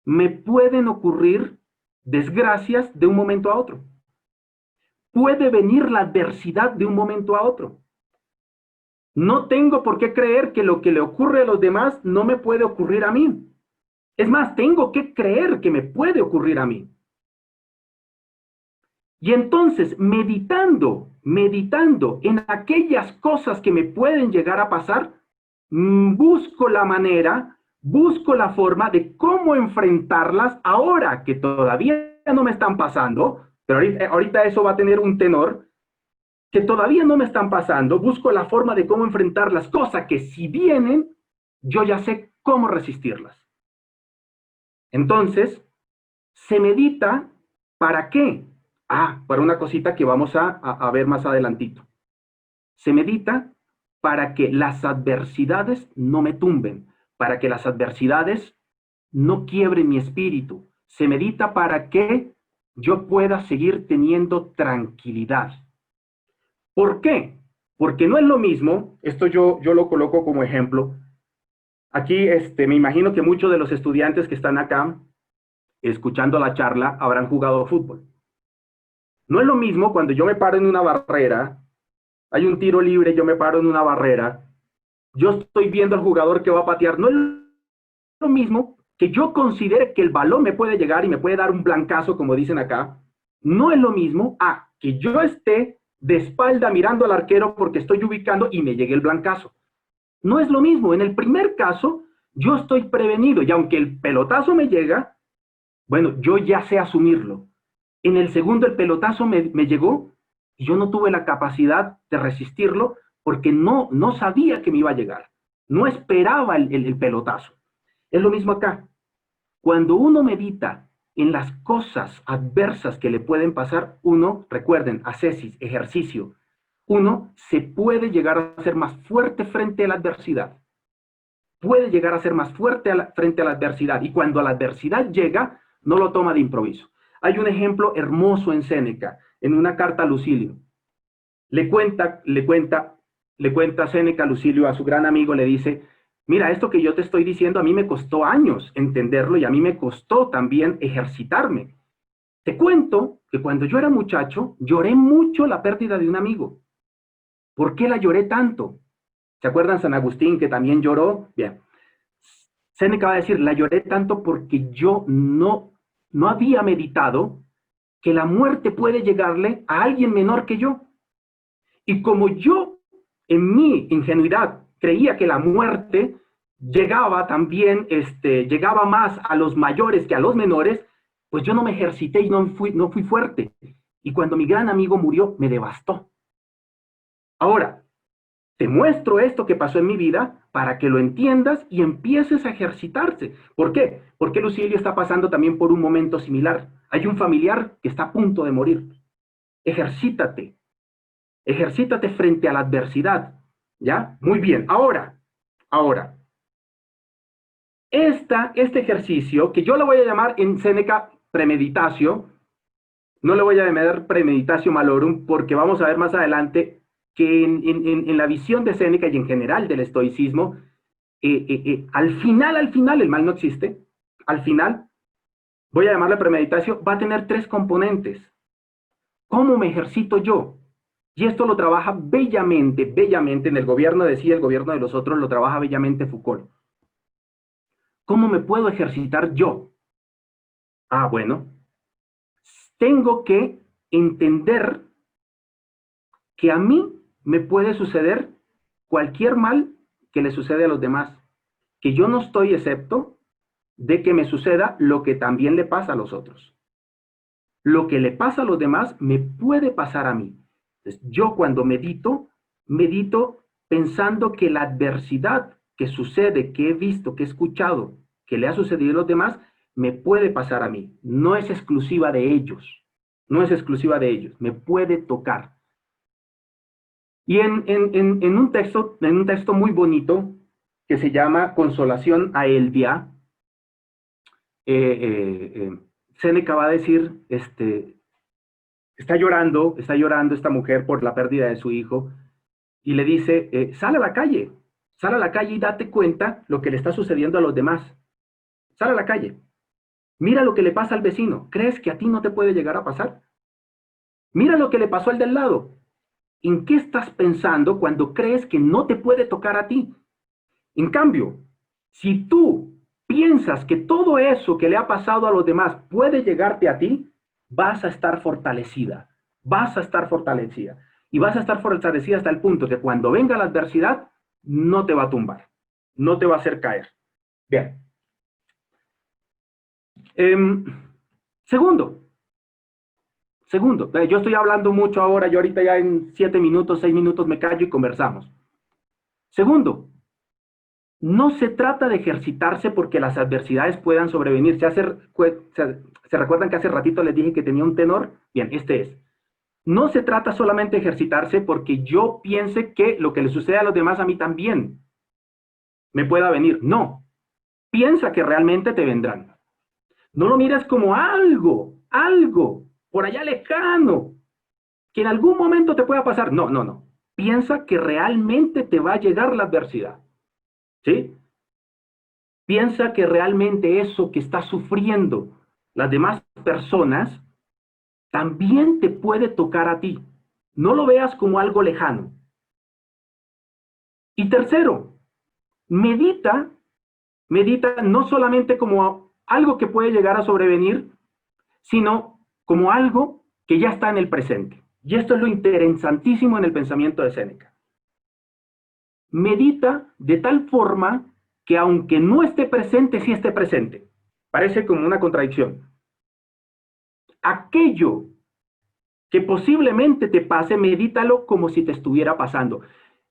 me pueden ocurrir desgracias de un momento a otro. Puede venir la adversidad de un momento a otro. No tengo por qué creer que lo que le ocurre a los demás no me puede ocurrir a mí. Es más, tengo que creer que me puede ocurrir a mí. Y entonces, meditando en aquellas cosas que me pueden llegar a pasar, busco la manera, busco la forma de cómo enfrentarlas ahora que todavía no me están pasando, pero ahorita eso va a tener un tenor, que todavía no me están pasando, busco la forma de cómo enfrentar las cosas que si vienen, yo ya sé cómo resistirlas. Entonces, se medita, ¿para qué? Para una cosita que vamos a ver más adelantito. Se medita para que las adversidades no me tumben, para que las adversidades no quiebren mi espíritu. Se medita para que yo pueda seguir teniendo tranquilidad. ¿Por qué? Porque no es lo mismo, esto yo lo coloco como ejemplo. Aquí me imagino que muchos de los estudiantes que están acá escuchando la charla habrán jugado fútbol. No es lo mismo cuando yo me paro en una barrera, hay un tiro libre, yo me paro en una barrera, yo estoy viendo al jugador que va a patear. No es lo mismo que yo considere que el balón me puede llegar y me puede dar un blancazo, como dicen acá. No es lo mismo a que yo esté de espalda mirando al arquero porque estoy ubicando y me llegue el blancazo. No es lo mismo. En el primer caso, yo estoy prevenido y aunque el pelotazo me llega, bueno, yo ya sé asumirlo. En el segundo, el pelotazo me llegó y yo no tuve la capacidad de resistirlo porque no sabía que me iba a llegar. No esperaba el pelotazo. Es lo mismo acá. Cuando uno medita en las cosas adversas que le pueden pasar, uno, recuerden, ascesis, ejercicio, uno se puede llegar a ser más fuerte frente a la adversidad. Puede llegar a ser más fuerte frente a la adversidad. Y cuando la adversidad llega, no lo toma de improviso. Hay un ejemplo hermoso en Séneca, en una carta a Lucilio. Le cuenta Séneca a Lucilio, a su gran amigo, le dice, mira, esto que yo te estoy diciendo a mí me costó años entenderlo y a mí me costó también ejercitarme. Te cuento que cuando yo era muchacho, lloré mucho la pérdida de un amigo. ¿Por qué la lloré tanto? ¿Se acuerdan San Agustín que también lloró? Bien. Séneca va a decir, la lloré tanto porque yo no había meditado que la muerte puede llegarle a alguien menor que yo. Y como yo, en mi ingenuidad, creía que la muerte llegaba también, llegaba más a los mayores que a los menores, pues yo no me ejercité y no fui fuerte. Y cuando mi gran amigo murió, me devastó. Ahora, te muestro esto que pasó en mi vida para que lo entiendas y empieces a ejercitarse. ¿Por qué? Porque Lucilio está pasando también por un momento similar. Hay un familiar que está a punto de morir. Ejercítate. Ejercítate frente a la adversidad. ¿Ya? Muy bien. Ahora. Este ejercicio, que yo lo voy a llamar en Séneca premeditatio, No le voy a dar premeditatio malorum, porque vamos a ver más adelante que en la visión de Séneca y en general del estoicismo, al final, el mal no existe. Al final, voy a llamarle premeditatio, va a tener tres componentes. ¿Cómo me ejercito yo? Y esto lo trabaja bellamente, bellamente en el gobierno de sí, el gobierno de los otros, lo trabaja bellamente Foucault. ¿Cómo me puedo ejercitar yo? Ah, bueno, tengo que entender que a mí me puede suceder cualquier mal que le sucede a los demás, que yo no estoy excepto de que me suceda lo que también le pasa a los otros. Lo que le pasa a los demás me puede pasar a mí. Entonces, yo cuando medito pensando que la adversidad que sucede, que he visto, que he escuchado, que le ha sucedido a los demás, me puede pasar a mí. No es exclusiva de ellos. No es exclusiva de ellos. Me puede tocar. Y en un texto muy bonito que se llama Consolación a Elvia, Séneca va a decir, está llorando esta mujer por la pérdida de su hijo, y le dice, sal a la calle y date cuenta lo que le está sucediendo a los demás. Sal a la calle, mira lo que le pasa al vecino. ¿Crees que a ti no te puede llegar a pasar? Mira lo que le pasó al del lado. ¿En qué estás pensando cuando crees que no te puede tocar a ti? En cambio, si tú piensas que todo eso que le ha pasado a los demás puede llegarte a ti, vas a estar fortalecida. Vas a estar fortalecida. Y vas a estar fortalecida hasta el punto que cuando venga la adversidad, no te va a tumbar. No te va a hacer caer. Bien. Segundo, yo estoy hablando mucho ahora, yo ahorita ya en 7 minutos, 6 minutos me callo y conversamos. Segundo, no se trata de ejercitarse porque las adversidades puedan sobrevenir. ¿Se recuerdan que hace ratito les dije que tenía un tenor? Bien, este es. No se trata solamente de ejercitarse porque yo piense que lo que le sucede a los demás a mí también me pueda venir. No. Piensa que realmente te vendrán. No lo mires como algo por allá lejano, que en algún momento te pueda pasar. No, no, no. Piensa que realmente te va a llegar la adversidad. ¿Sí? Piensa que realmente eso que está sufriendo las demás personas también te puede tocar a ti. No lo veas como algo lejano. Y tercero, medita no solamente como algo que puede llegar a sobrevenir, sino como algo que ya está en el presente. Y esto es lo interesantísimo en el pensamiento de Séneca. Medita de tal forma que aunque no esté presente, sí esté presente. Parece como una contradicción. Aquello que posiblemente te pase, medítalo como si te estuviera pasando.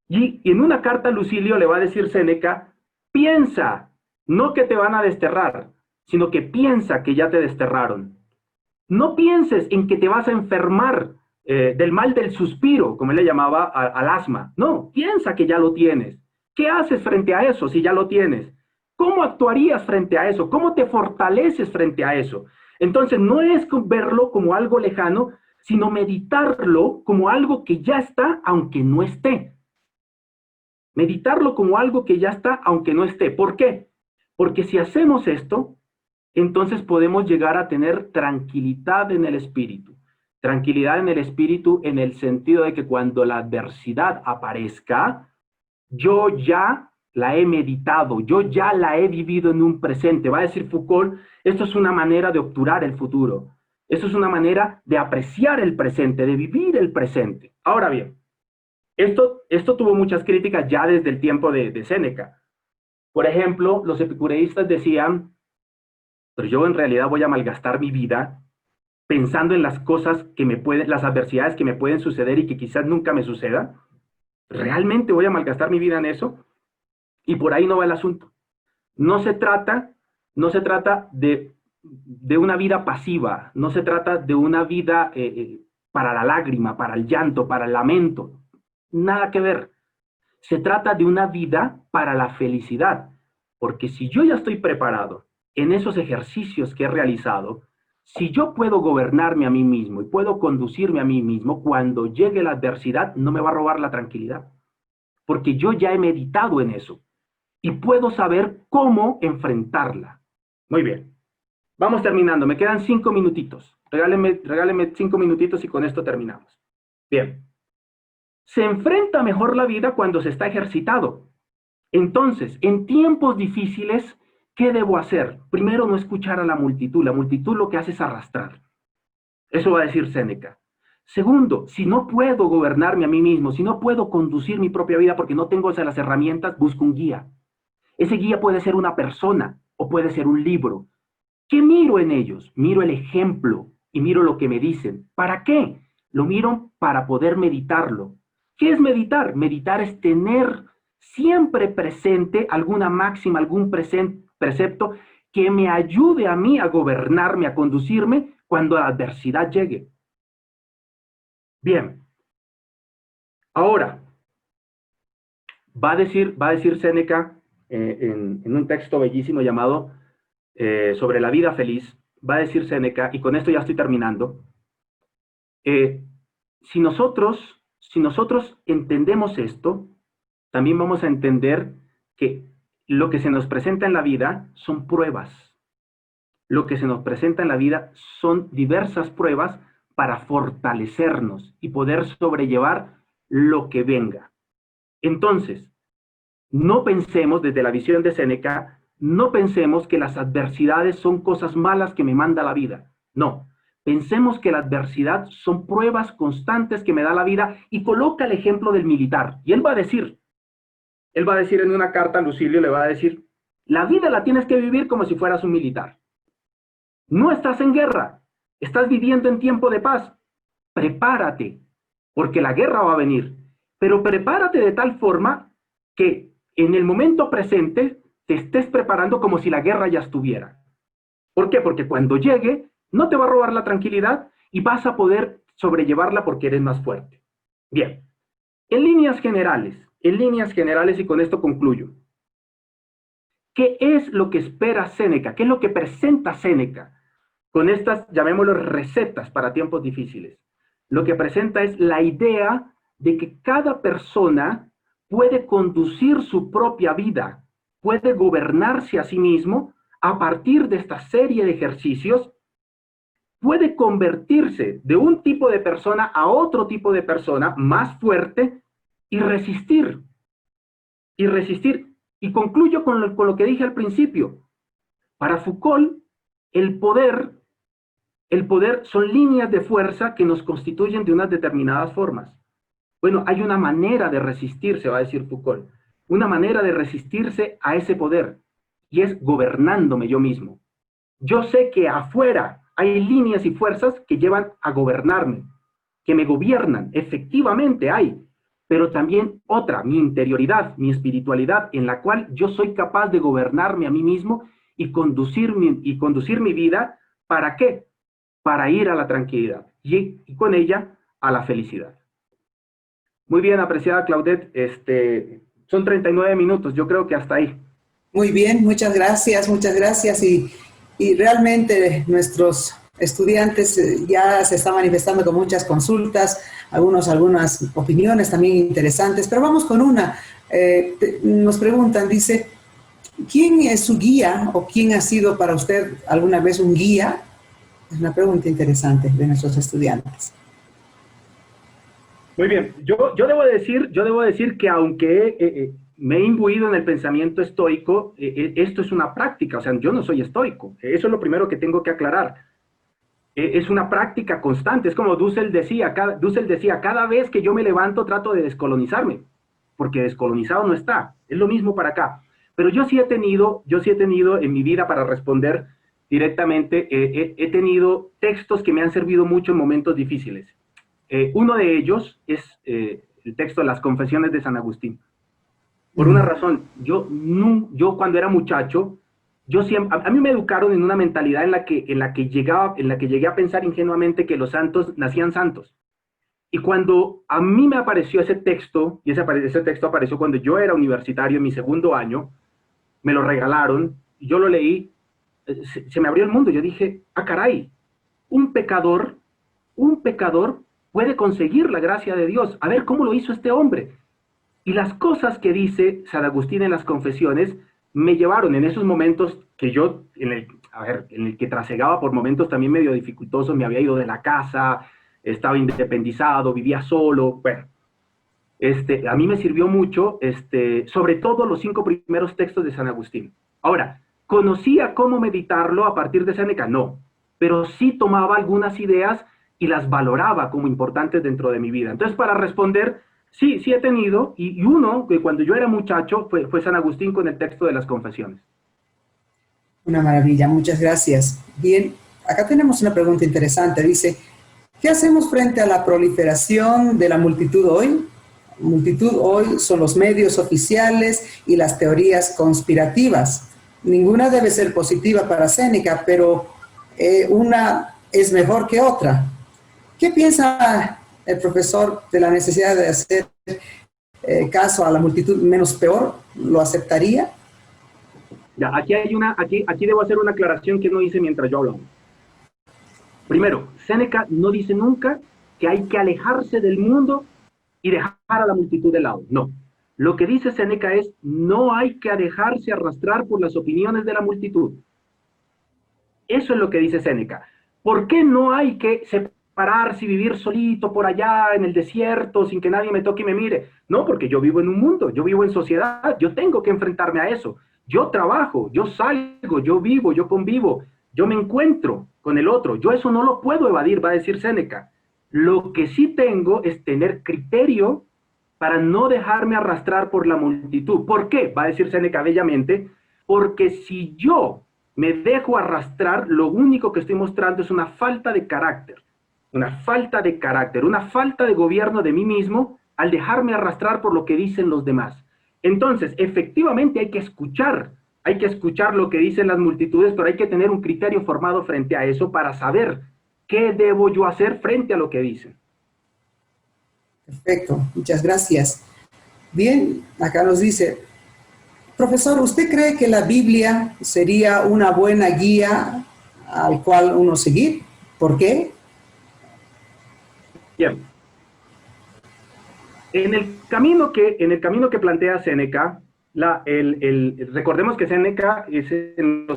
Y en una carta a Lucilio le va a decir Séneca, piensa, no que te van a desterrar, sino que piensa que ya te desterraron. No pienses en que te vas a enfermar del mal del suspiro, como él le llamaba al asma. No, piensa que ya lo tienes. ¿Qué haces frente a eso si ya lo tienes? ¿Cómo actuarías frente a eso? ¿Cómo te fortaleces frente a eso? Entonces, no es verlo como algo lejano, sino meditarlo como algo que ya está, aunque no esté. Meditarlo como algo que ya está, aunque no esté. ¿Por qué? Porque si hacemos esto, entonces podemos llegar a tener tranquilidad en el espíritu. Tranquilidad en el espíritu en el sentido de que cuando la adversidad aparezca, yo ya la he meditado, yo ya la he vivido en un presente. Va a decir Foucault, esto es una manera de obturar el futuro. Esto es una manera de apreciar el presente, de vivir el presente. Ahora bien, esto tuvo muchas críticas ya desde el tiempo de Séneca. Por ejemplo, los epicureístas decían, pero yo en realidad voy a malgastar mi vida pensando en las cosas que las adversidades que me pueden suceder y que quizás nunca me sucedan. ¿Realmente voy a malgastar mi vida en eso? Y por ahí no va el asunto. No se trata de una vida pasiva, no se trata de una vida para la lágrima, para el llanto, para el lamento. Nada que ver. Se trata de una vida para la felicidad. Porque si yo ya estoy preparado en esos ejercicios que he realizado, Si yo puedo gobernarme a mí mismo y puedo conducirme a mí mismo, cuando llegue la adversidad no me va a robar la tranquilidad, porque yo ya he meditado en eso y puedo saber cómo enfrentarla. Muy bien, vamos terminando, me quedan 5 minutitos. Regálenme 5 minutitos y con esto terminamos. Bien, se enfrenta mejor la vida cuando se está ejercitado. Entonces, en tiempos difíciles, ¿qué debo hacer? Primero, no escuchar a la multitud. La multitud lo que hace es arrastrar. Eso va a decir Séneca. Segundo, si no puedo gobernarme a mí mismo, si no puedo conducir mi propia vida porque no tengo las herramientas, busco un guía. Ese guía puede ser una persona o puede ser un libro. ¿Qué miro en ellos? Miro el ejemplo y miro lo que me dicen. ¿Para qué? Lo miro para poder meditarlo. ¿Qué es meditar? Meditar es tener siempre presente alguna máxima, algún precepto que me ayude a mí a gobernarme, a conducirme cuando la adversidad llegue. Bien. Ahora, va a decir Séneca en un texto bellísimo llamado sobre la vida feliz, va a decir Séneca, y con esto ya estoy terminando, si nosotros entendemos esto, también vamos a entender que lo que se nos presenta en la vida son pruebas. Lo que se nos presenta en la vida son diversas pruebas para fortalecernos y poder sobrellevar lo que venga. Entonces, no pensemos desde la visión de Séneca, no pensemos que las adversidades son cosas malas que me manda la vida. No, pensemos que la adversidad son pruebas constantes que me da la vida, y coloca el ejemplo del militar. Y él va a decir en una carta a Lucilio, le va a decir, la vida la tienes que vivir como si fueras un militar. No estás en guerra, estás viviendo en tiempo de paz. Prepárate, porque la guerra va a venir, pero prepárate de tal forma que en el momento presente te estés preparando como si la guerra ya estuviera. ¿Por qué? Porque cuando llegue no te va a robar la tranquilidad y vas a poder sobrellevarla porque eres más fuerte. Bien, en líneas generales, y con esto concluyo. ¿Qué es lo que espera Séneca? ¿Qué es lo que presenta Séneca con estas, llamémoslo, recetas para tiempos difíciles? Lo que presenta es la idea de que cada persona puede conducir su propia vida, puede gobernarse a sí mismo a partir de esta serie de ejercicios, puede convertirse de un tipo de persona a otro tipo de persona más fuerte y resistir. Y concluyo con lo que dije al principio. Para Foucault, el poder son líneas de fuerza que nos constituyen de unas determinadas formas. Bueno, hay una manera de resistirse, va a decir Foucault, una manera de resistirse a ese poder, y es gobernándome yo mismo. Yo sé que afuera hay líneas y fuerzas que llevan a gobernarme, que me gobiernan, efectivamente hay, pero también otra, mi interioridad, mi espiritualidad, en la cual yo soy capaz de gobernarme a mí mismo y conducir mi vida. ¿Para qué? Para ir a la tranquilidad y con ella a la felicidad. Muy bien, apreciada Claudette, son 39 minutos, yo creo que hasta ahí. Muy bien, muchas gracias, y realmente nuestros estudiantes ya se están manifestando con muchas consultas, algunas opiniones también interesantes, pero vamos con una. Nos preguntan, dice, ¿quién es su guía o quién ha sido para usted alguna vez un guía? Es una pregunta interesante de nuestros estudiantes. Muy bien, yo debo decir que aunque me he imbuido en el pensamiento estoico, esto es una práctica, o sea, yo no soy estoico, eso es lo primero que tengo que aclarar. Es una práctica constante, es como Dussel decía, cada vez que yo me levanto trato de descolonizarme, porque descolonizado no está, es lo mismo para acá. Pero yo sí he tenido en mi vida, para responder directamente, he tenido textos que me han servido mucho en momentos difíciles. Uno de ellos es el texto de las Confesiones de San Agustín. Por una razón, yo cuando era muchacho, a mí me educaron en una mentalidad en la que llegué a pensar ingenuamente que los santos nacían santos. Y cuando a mí me apareció ese texto, y ese texto apareció cuando yo era universitario en mi segundo año, me lo regalaron, y yo lo leí, se me abrió el mundo. Yo dije, ah, caray, un pecador puede conseguir la gracia de Dios. A ver cómo lo hizo este hombre. Y las cosas que dice San Agustín en las Confesiones me llevaron en esos momentos que yo, en el que trasegaba por momentos también medio dificultosos, me había ido de la casa, estaba independizado, vivía solo, bueno. A mí me sirvió mucho, sobre todo los 5 primeros textos de San Agustín. Ahora, ¿conocía cómo meditarlo a partir de Séneca? No, pero sí tomaba algunas ideas y las valoraba como importantes dentro de mi vida. Entonces, para responder, sí he tenido, y uno, que cuando yo era muchacho, fue San Agustín con el texto de las Confesiones. Una maravilla, muchas gracias. Bien, acá tenemos una pregunta interesante. Dice, ¿qué hacemos frente a la proliferación de la multitud hoy? Multitud hoy son los medios oficiales y las teorías conspirativas. Ninguna debe ser positiva para Séneca, pero una es mejor que otra. ¿Qué piensa el profesor de la necesidad de hacer caso a la multitud menos peor? ¿Lo aceptaría? Ya, aquí debo hacer una aclaración que no hice mientras yo hablaba. Primero, Séneca no dice nunca que hay que alejarse del mundo y dejar a la multitud de lado. No. Lo que dice Séneca es, no hay que dejarse arrastrar por las opiniones de la multitud. Eso es lo que dice Séneca. ¿Por qué no hay que separarse y vivir solito por allá en el desierto sin que nadie me toque y me mire? No, porque yo vivo en un mundo, yo vivo en sociedad, yo tengo que enfrentarme a eso. Yo trabajo, yo salgo, yo vivo, yo convivo, yo me encuentro con el otro. Yo eso no lo puedo evadir, va a decir Séneca. Lo que sí tengo es tener criterio para no dejarme arrastrar por la multitud. ¿Por qué? Va a decir Séneca bellamente, porque si yo me dejo arrastrar, lo único que estoy mostrando es una falta de carácter, una falta de gobierno de mí mismo al dejarme arrastrar por lo que dicen los demás. Entonces, efectivamente hay que escuchar lo que dicen las multitudes, pero hay que tener un criterio formado frente a eso para saber qué debo yo hacer frente a lo que dicen. Perfecto, muchas gracias. Bien, acá nos dice, profesor, ¿usted cree que la Biblia sería una buena guía al cual uno seguir? ¿Por qué? Bien. En el camino que plantea Séneca, recordemos que Séneca es en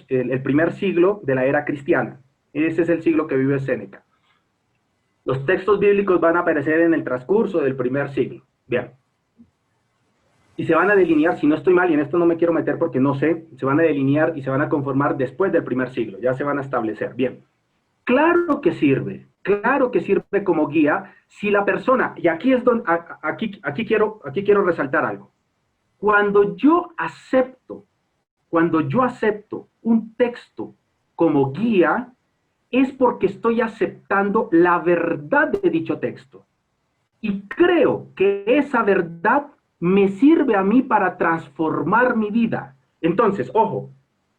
el primer siglo de la era cristiana. Ese es el siglo que vive Séneca. Los textos bíblicos van a aparecer en el transcurso del primer siglo. Bien. Y se van a delinear, si no estoy mal, y en esto no me quiero meter porque no sé, se van a delinear y se van a conformar después del primer siglo. Ya se van a establecer. Bien. Claro que sirve como guía si la persona, y aquí es donde, aquí quiero resaltar algo. Cuando yo acepto un texto como guía, es porque estoy aceptando la verdad de dicho texto. Y creo que esa verdad me sirve a mí para transformar mi vida. Entonces, ojo,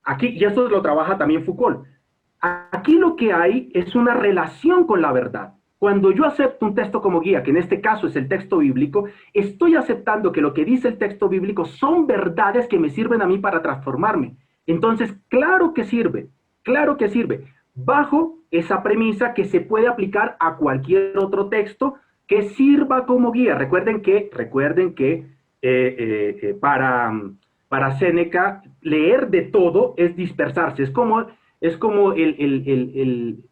aquí, y esto lo trabaja también Foucault, aquí lo que hay es una relación con la verdad. Cuando yo acepto un texto como guía, que en este caso es el texto bíblico, estoy aceptando que lo que dice el texto bíblico son verdades que me sirven a mí para transformarme. Entonces, claro que sirve, bajo esa premisa que se puede aplicar a cualquier otro texto que sirva como guía. Recuerden que para Séneca, leer de todo es dispersarse, es como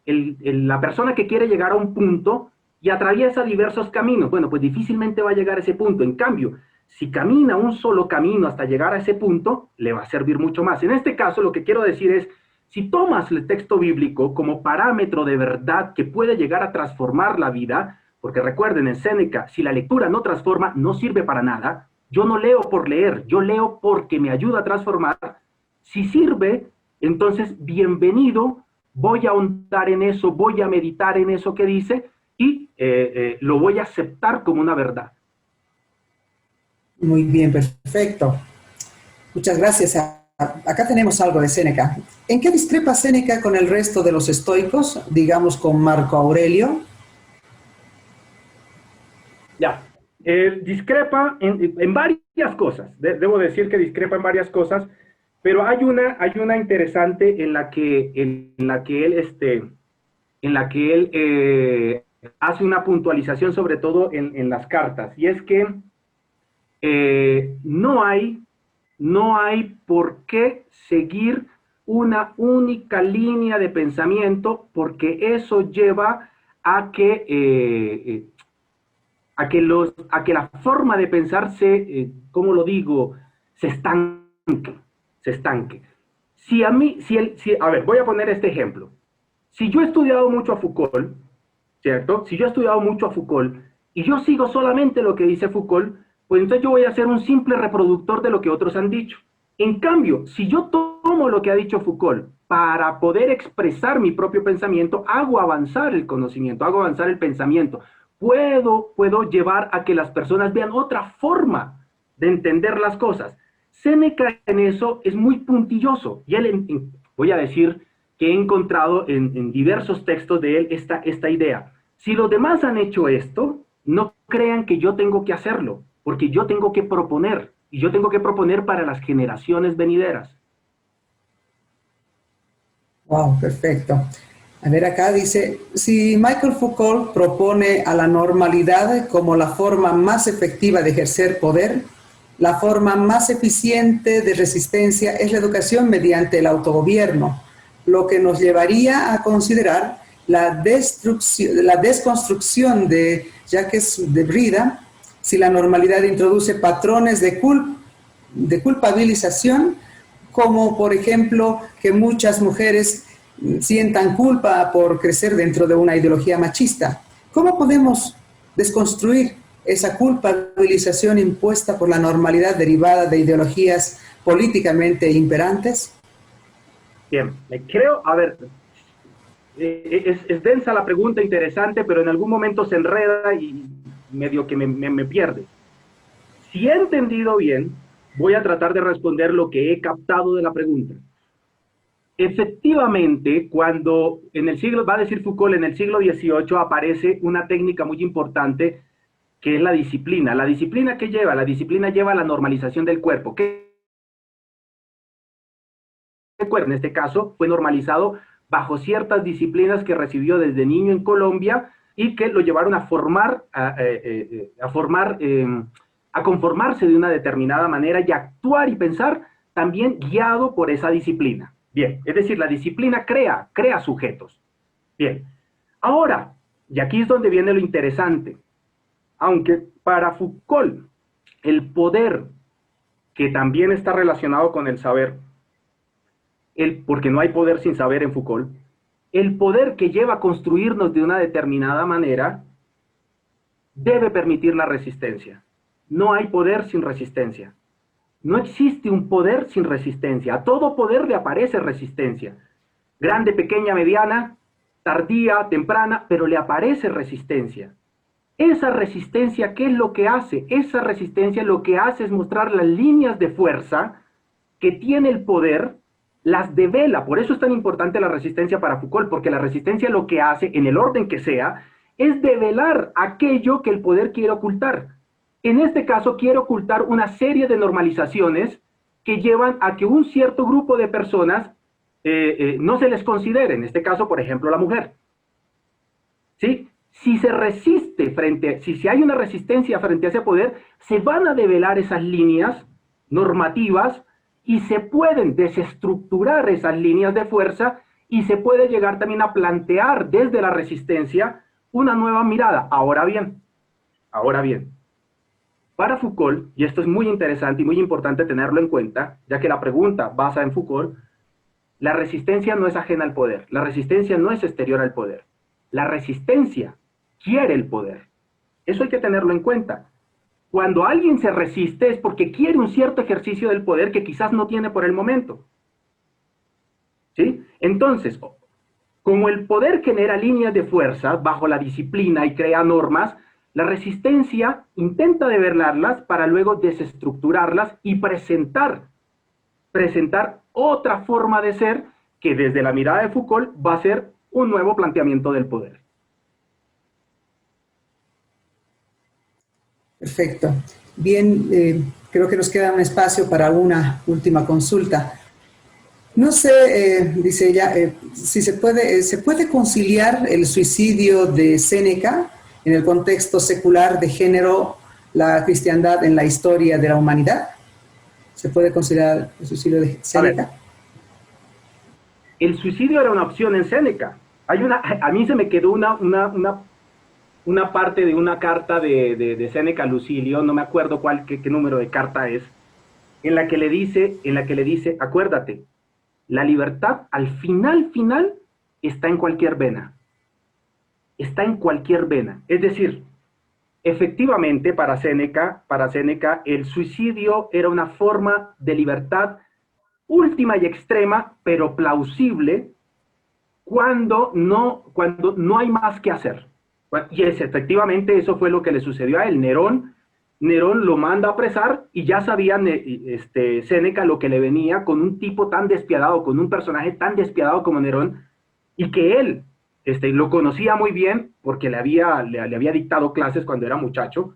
la persona que quiere llegar a un punto y atraviesa diversos caminos. Bueno, pues difícilmente va a llegar a ese punto. En cambio, si camina un solo camino hasta llegar a ese punto, le va a servir mucho más. En este caso, lo que quiero decir es, si tomas el texto bíblico como parámetro de verdad que puede llegar a transformar la vida, porque recuerden, en Séneca, si la lectura no transforma, no sirve para nada. Yo no leo por leer, yo leo porque me ayuda a transformar. Si sirve, entonces, bienvenido, voy a ahondar en eso, voy a meditar en eso que dice y lo voy a aceptar como una verdad. Muy bien, perfecto. Muchas gracias. Acá tenemos algo de Séneca. ¿En qué discrepa Séneca con el resto de los estoicos, digamos con Marco Aurelio? Ya, discrepa en varias cosas. Debo decir que discrepa en varias cosas. Pero hay una interesante en la que él en la que él hace una puntualización sobre todo en las cartas, y es que no hay por qué seguir una única línea de pensamiento, porque eso lleva a que la forma de pensar ¿cómo lo digo?, se estanque. A ver, voy a poner este ejemplo. Si yo he estudiado mucho a Foucault, ¿cierto? Si yo he estudiado mucho a Foucault y yo sigo solamente lo que dice Foucault, pues entonces yo voy a ser un simple reproductor de lo que otros han dicho. En cambio, si yo tomo lo que ha dicho Foucault para poder expresar mi propio pensamiento, hago avanzar el conocimiento, hago avanzar el pensamiento. Puedo llevar a que las personas vean otra forma de entender las cosas. Séneca en eso es muy puntilloso, y él, voy a decir que he encontrado en diversos textos de él esta idea. Si los demás han hecho esto, no crean que yo tengo que hacerlo, porque yo tengo que proponer, y yo tengo que proponer para las generaciones venideras. Wow, perfecto. A ver, acá dice, si Michael Foucault propone a la normalidad como la forma más efectiva de ejercer poder, la forma más eficiente de resistencia es la educación mediante el autogobierno, lo que nos llevaría a considerar la desconstrucción de Jacques Derrida, si la normalidad introduce patrones de culpabilización, como por ejemplo que muchas mujeres sientan culpa por crecer dentro de una ideología machista. ¿Cómo podemos desconstruir esa culpabilización impuesta por la normalidad derivada de ideologías políticamente imperantes? Bien, creo, a ver, es densa la pregunta, interesante, pero en algún momento se enreda y medio que me pierde. Si he entendido bien, voy a tratar de responder lo que he captado de la pregunta. Efectivamente, cuando va a decir Foucault, en el siglo XVIII aparece una técnica muy importante que es la disciplina. ¿La disciplina qué lleva? La disciplina lleva a la normalización del cuerpo. El cuerpo, en este caso, fue normalizado bajo ciertas disciplinas que recibió desde niño en Colombia y que lo llevaron a conformarse de una determinada manera y actuar y pensar también guiado por esa disciplina. Bien, es decir, la disciplina crea sujetos. Bien, ahora, y aquí es donde viene lo interesante, aunque para Foucault el poder, que también está relacionado con el saber, porque no hay poder sin saber en Foucault, el poder que lleva a construirnos de una determinada manera debe permitir la resistencia. No hay poder sin resistencia. No existe un poder sin resistencia. A todo poder le aparece resistencia. Grande, pequeña, mediana, tardía, temprana, pero le aparece resistencia. Esa resistencia, ¿qué es lo que hace? Esa resistencia lo que hace es mostrar las líneas de fuerza que tiene el poder, las devela. Por eso es tan importante la resistencia para Foucault, porque la resistencia lo que hace, en el orden que sea, es develar aquello que el poder quiere ocultar. En este caso, quiere ocultar una serie de normalizaciones que llevan a que un cierto grupo de personas no se les considere, en este caso, por ejemplo, la mujer. ¿Sí? Si hay una resistencia frente a ese poder, se van a develar esas líneas normativas y se pueden desestructurar esas líneas de fuerza y se puede llegar también a plantear desde la resistencia una nueva mirada. Ahora bien, para Foucault, y esto es muy interesante y muy importante tenerlo en cuenta, ya que la pregunta basa en Foucault, la resistencia no es ajena al poder, la resistencia no es exterior al poder, la resistencia quiere el poder. Eso hay que tenerlo en cuenta. Cuando alguien se resiste es porque quiere un cierto ejercicio del poder que quizás no tiene por el momento. ¿Sí? Entonces, como el poder genera líneas de fuerza bajo la disciplina y crea normas, la resistencia intenta develarlas para luego desestructurarlas y presentar otra forma de ser que desde la mirada de Foucault va a ser un nuevo planteamiento del poder. Perfecto. Bien, creo que nos queda un espacio para una última consulta. No sé, dice ella, si se puede conciliar el suicidio de Séneca en el contexto secular de género, la cristiandad en la historia de la humanidad. ¿Se puede considerar el suicidio de A ver, Séneca? el suicidio era una opción en Séneca. A mí se me quedó una parte de una carta de Séneca a Lucilio, no me acuerdo qué número de carta es, en la que le dice, acuérdate, la libertad al final está en cualquier vena. Está en cualquier vena. Es decir, efectivamente, para Séneca, el suicidio era una forma de libertad última y extrema, pero plausible, cuando no hay más que hacer. Y efectivamente eso fue lo que le sucedió a él. Nerón lo manda a apresar y ya sabía Séneca lo que le venía con un tipo tan despiadado, con un personaje tan despiadado como Nerón, y que él lo conocía muy bien porque le había dictado clases cuando era muchacho.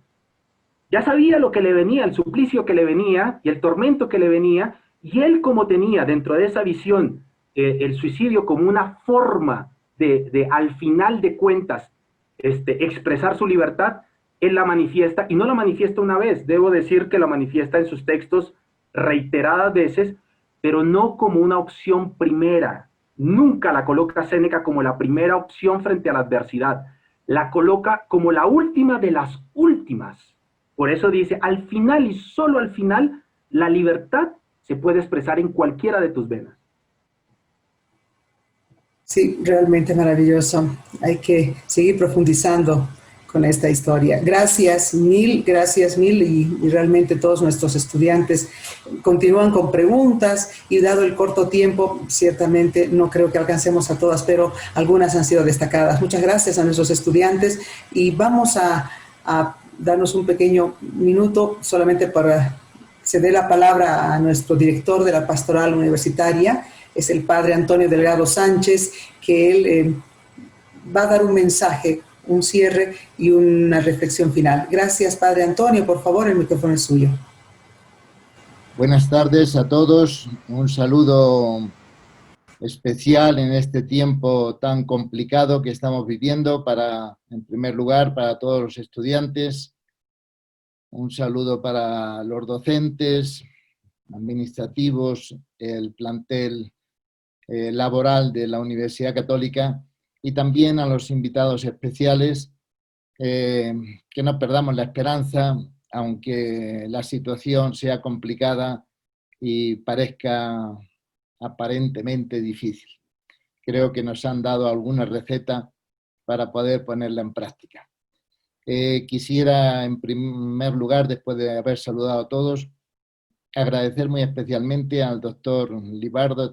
Ya sabía lo que le venía, el suplicio que le venía y el tormento que le venía, y él, como tenía dentro de esa visión el suicidio como una forma de al final de cuentas expresar su libertad, él la manifiesta, y no la manifiesta una vez, debo decir que la manifiesta en sus textos reiteradas veces, pero no como una opción primera. Nunca la coloca Séneca como la primera opción frente a la adversidad, la coloca como la última de las últimas. Por eso dice, al final y solo al final, la libertad se puede expresar en cualquiera de tus venas. Sí, realmente maravilloso. Hay que seguir profundizando con esta historia. Gracias mil y realmente todos nuestros estudiantes continúan con preguntas y dado el corto tiempo, ciertamente no creo que alcancemos a todas, pero algunas han sido destacadas. Muchas gracias a nuestros estudiantes y vamos a darnos un pequeño minuto solamente para ceder la palabra a nuestro director de la pastoral universitaria, es el padre Antonio Delgado Sánchez, que él va a dar un mensaje, un cierre y una reflexión final. Gracias, padre Antonio. Por favor, el micrófono es suyo. Buenas tardes a todos. Un saludo especial en este tiempo tan complicado que estamos viviendo en primer lugar, para todos los estudiantes. Un saludo para los docentes, administrativos, el plantel laboral de la Universidad Católica y también a los invitados especiales, que no perdamos la esperanza, aunque la situación sea complicada y parezca aparentemente difícil. Creo que nos han dado alguna receta para poder ponerla en práctica. Quisiera, en primer lugar, después de haber saludado a todos, agradecer muy especialmente al doctor Libardo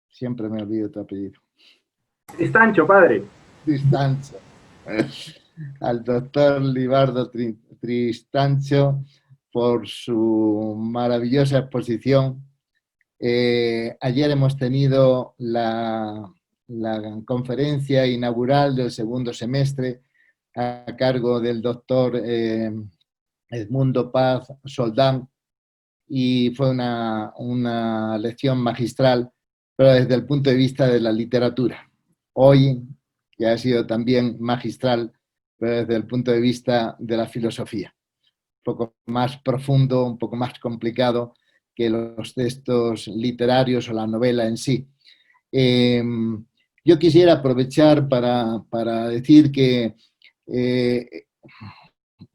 siempre me olvido tu apellido. Tristancho, padre. Tristancho. Al doctor Libardo Tristancho por su maravillosa exposición. Ayer hemos tenido la conferencia inaugural del segundo semestre a cargo del doctor Edmundo Paz Soldán, y fue una lección magistral, pero desde el punto de vista de la literatura. Hoy, que ha sido también magistral, pero desde el punto de vista de la filosofía. Un poco más profundo, un poco más complicado que los textos literarios o la novela en sí. Yo quisiera aprovechar para decir que,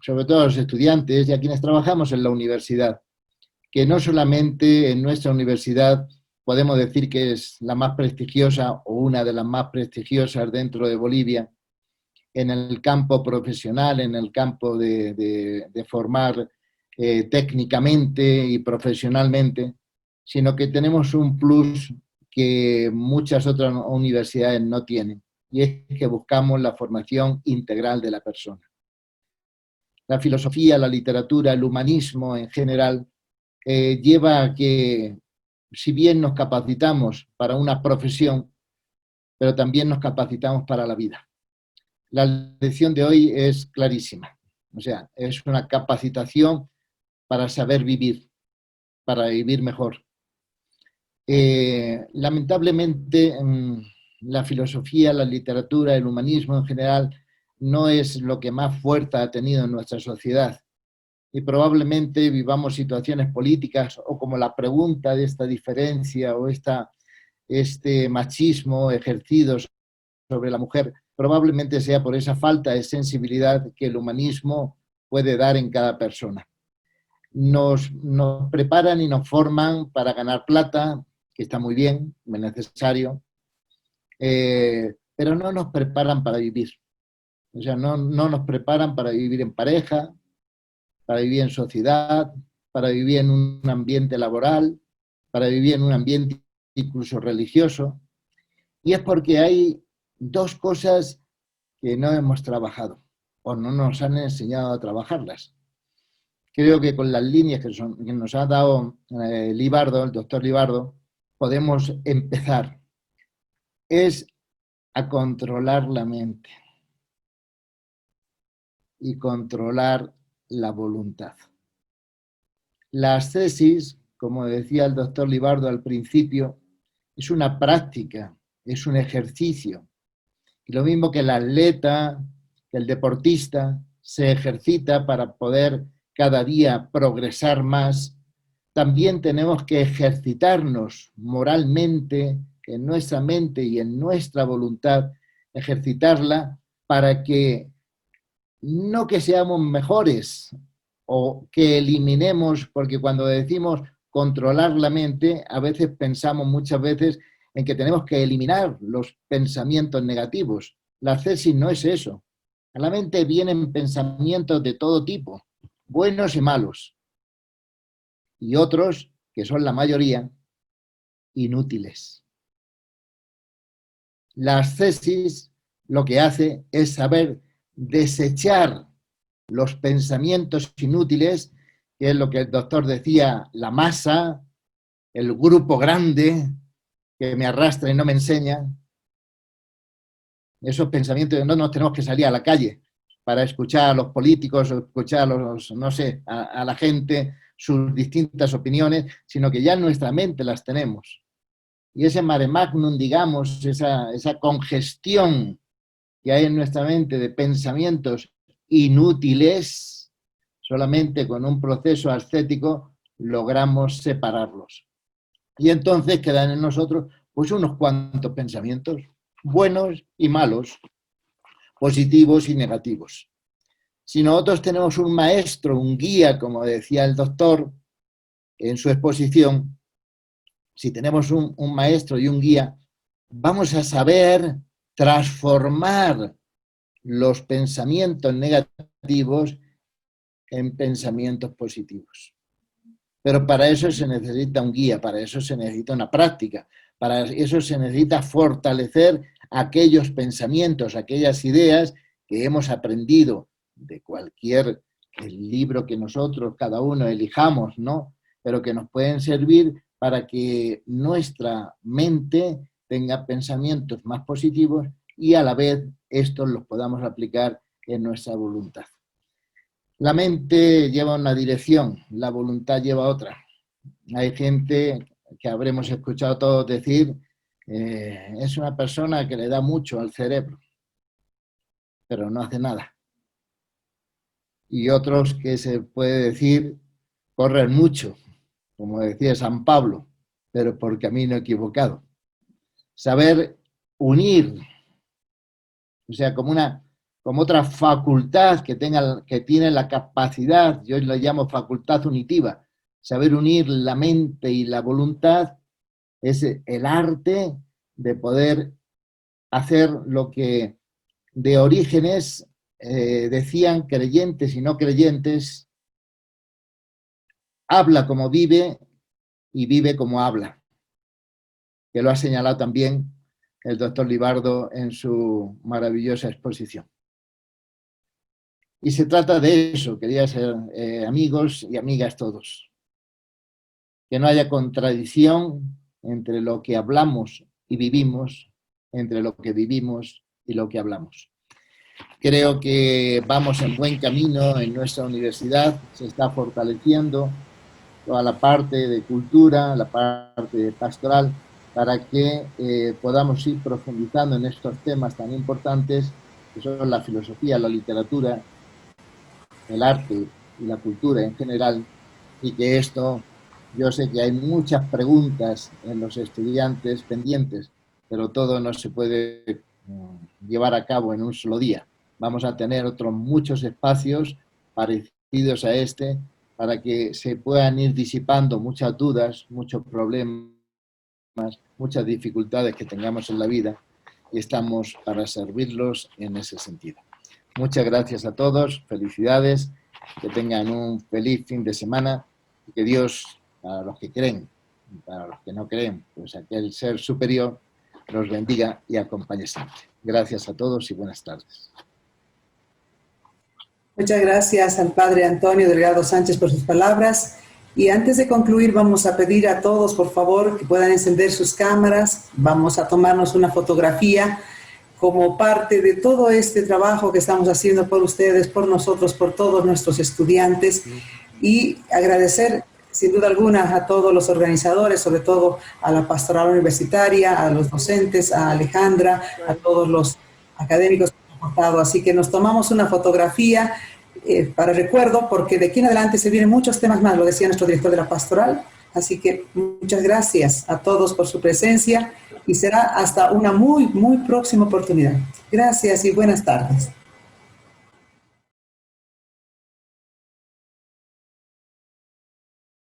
sobre todo a los estudiantes y a quienes trabajamos en la universidad, que no solamente en nuestra universidad podemos decir que es la más prestigiosa o una de las más prestigiosas dentro de Bolivia, en el campo profesional, en el campo de formar técnicamente y profesionalmente, sino que tenemos un plus que muchas otras universidades no tienen, y es que buscamos la formación integral de la persona. La filosofía, la literatura, el humanismo en general lleva a que, si bien nos capacitamos para una profesión, pero también nos capacitamos para la vida. La lección de hoy es clarísima. O sea, es una capacitación para saber vivir, para vivir mejor. Lamentablemente, la filosofía, la literatura, el humanismo en general, no es lo que más fuerza ha tenido en nuestra sociedad. Y probablemente vivamos situaciones políticas o como la pregunta de esta diferencia o este machismo ejercido sobre la mujer, probablemente sea por esa falta de sensibilidad que el humanismo puede dar en cada persona. Nos preparan y nos forman para ganar plata, que está muy bien, es necesario, pero no nos preparan para vivir. O sea, no nos preparan para vivir en pareja, para vivir en sociedad, para vivir en un ambiente laboral, para vivir en un ambiente incluso religioso. Y es porque hay dos cosas que no hemos trabajado o no nos han enseñado a trabajarlas. Creo que con las líneas que nos ha dado Libardo, el doctor Libardo, podemos empezar. Es a controlar la mente y controlar la voluntad. La ascesis, como decía el doctor Libardo al principio, es una práctica, es un ejercicio. Y lo mismo que el atleta, que el deportista se ejercita para poder cada día progresar más, también tenemos que ejercitarnos moralmente en nuestra mente y en nuestra voluntad, ejercitarla para que no que seamos mejores o que eliminemos, porque cuando decimos controlar la mente, a veces pensamos muchas veces en que tenemos que eliminar los pensamientos negativos. La ascesis no es eso. A la mente vienen pensamientos de todo tipo, buenos y malos, y otros, que son la mayoría, inútiles. La ascesis lo que hace es saber desechar los pensamientos inútiles, que es lo que el doctor decía, la masa, el grupo grande que me arrastra y no me enseña. Esos pensamientos, no nos tenemos que salir a la calle para escuchar a los políticos o escuchar a los, no sé, a la gente, sus distintas opiniones, sino que ya en nuestra mente las tenemos. Y ese mare magnum, digamos, esa congestión que hay en nuestra mente de pensamientos inútiles, solamente con un proceso ascético logramos separarlos. Y entonces quedan en nosotros pues unos cuantos pensamientos, buenos y malos, positivos y negativos. Si nosotros tenemos un maestro, un guía, como decía el doctor en su exposición, si tenemos un maestro y un guía, vamos a saber transformar los pensamientos negativos en pensamientos positivos. Pero para eso se necesita un guía, para eso se necesita una práctica, para eso se necesita fortalecer aquellos pensamientos, aquellas ideas que hemos aprendido de cualquier libro que nosotros, cada uno, elijamos, ¿no? Pero que nos pueden servir para que nuestra mente tenga pensamientos más positivos y a la vez estos los podamos aplicar en nuestra voluntad. La mente lleva una dirección, la voluntad lleva otra. Hay gente que habremos escuchado todos decir, es una persona que le da mucho al cerebro, pero no hace nada. Y otros que se puede decir, corren mucho, como decía San Pablo, pero por camino equivocado. Saber unir, o sea, como otra facultad que tiene la capacidad, yo la llamo facultad unitiva, saber unir la mente y la voluntad es el arte de poder hacer lo que de orígenes decían creyentes y no creyentes, habla como vive y vive como habla, que lo ha señalado también el doctor Libardo en su maravillosa exposición. Y se trata de eso, quería ser amigos y amigas todos. Que no haya contradicción entre lo que hablamos y vivimos, entre lo que vivimos y lo que hablamos. Creo que vamos en buen camino en nuestra universidad, se está fortaleciendo. toda la parte de cultura, la parte pastoral, para que podamos ir profundizando en estos temas tan importantes que son la filosofía, la literatura, el arte y la cultura en general, y que esto, yo sé que hay muchas preguntas en los estudiantes pendientes, pero todo no se puede llevar a cabo en un solo día. Vamos a tener otros muchos espacios parecidos a este para que se puedan ir disipando muchas dudas, muchos problemas, muchas dificultades que tengamos en la vida, y estamos para servirlos en ese sentido. Muchas gracias a todos, felicidades, que tengan un feliz fin de semana y que Dios, para los que creen, para los que no creen, pues aquel ser superior los bendiga y acompañe siempre. Gracias a todos y buenas tardes. Muchas gracias al Padre Antonio Delgado Sánchez por sus palabras. Y antes de concluir, vamos a pedir a todos, por favor, que puedan encender sus cámaras. Vamos a tomarnos una fotografía como parte de todo este trabajo que estamos haciendo por ustedes, por nosotros, por todos nuestros estudiantes. Y agradecer, sin duda alguna, a todos los organizadores, sobre todo a la pastoral universitaria, a los docentes, a Alejandra, a todos los académicos que han aportado. Así que nos tomamos una fotografía para recuerdo, porque de aquí en adelante se vienen muchos temas más, lo decía nuestro director de la pastoral. Así que muchas gracias a todos por su presencia y será hasta una muy próxima oportunidad. Gracias y buenas tardes.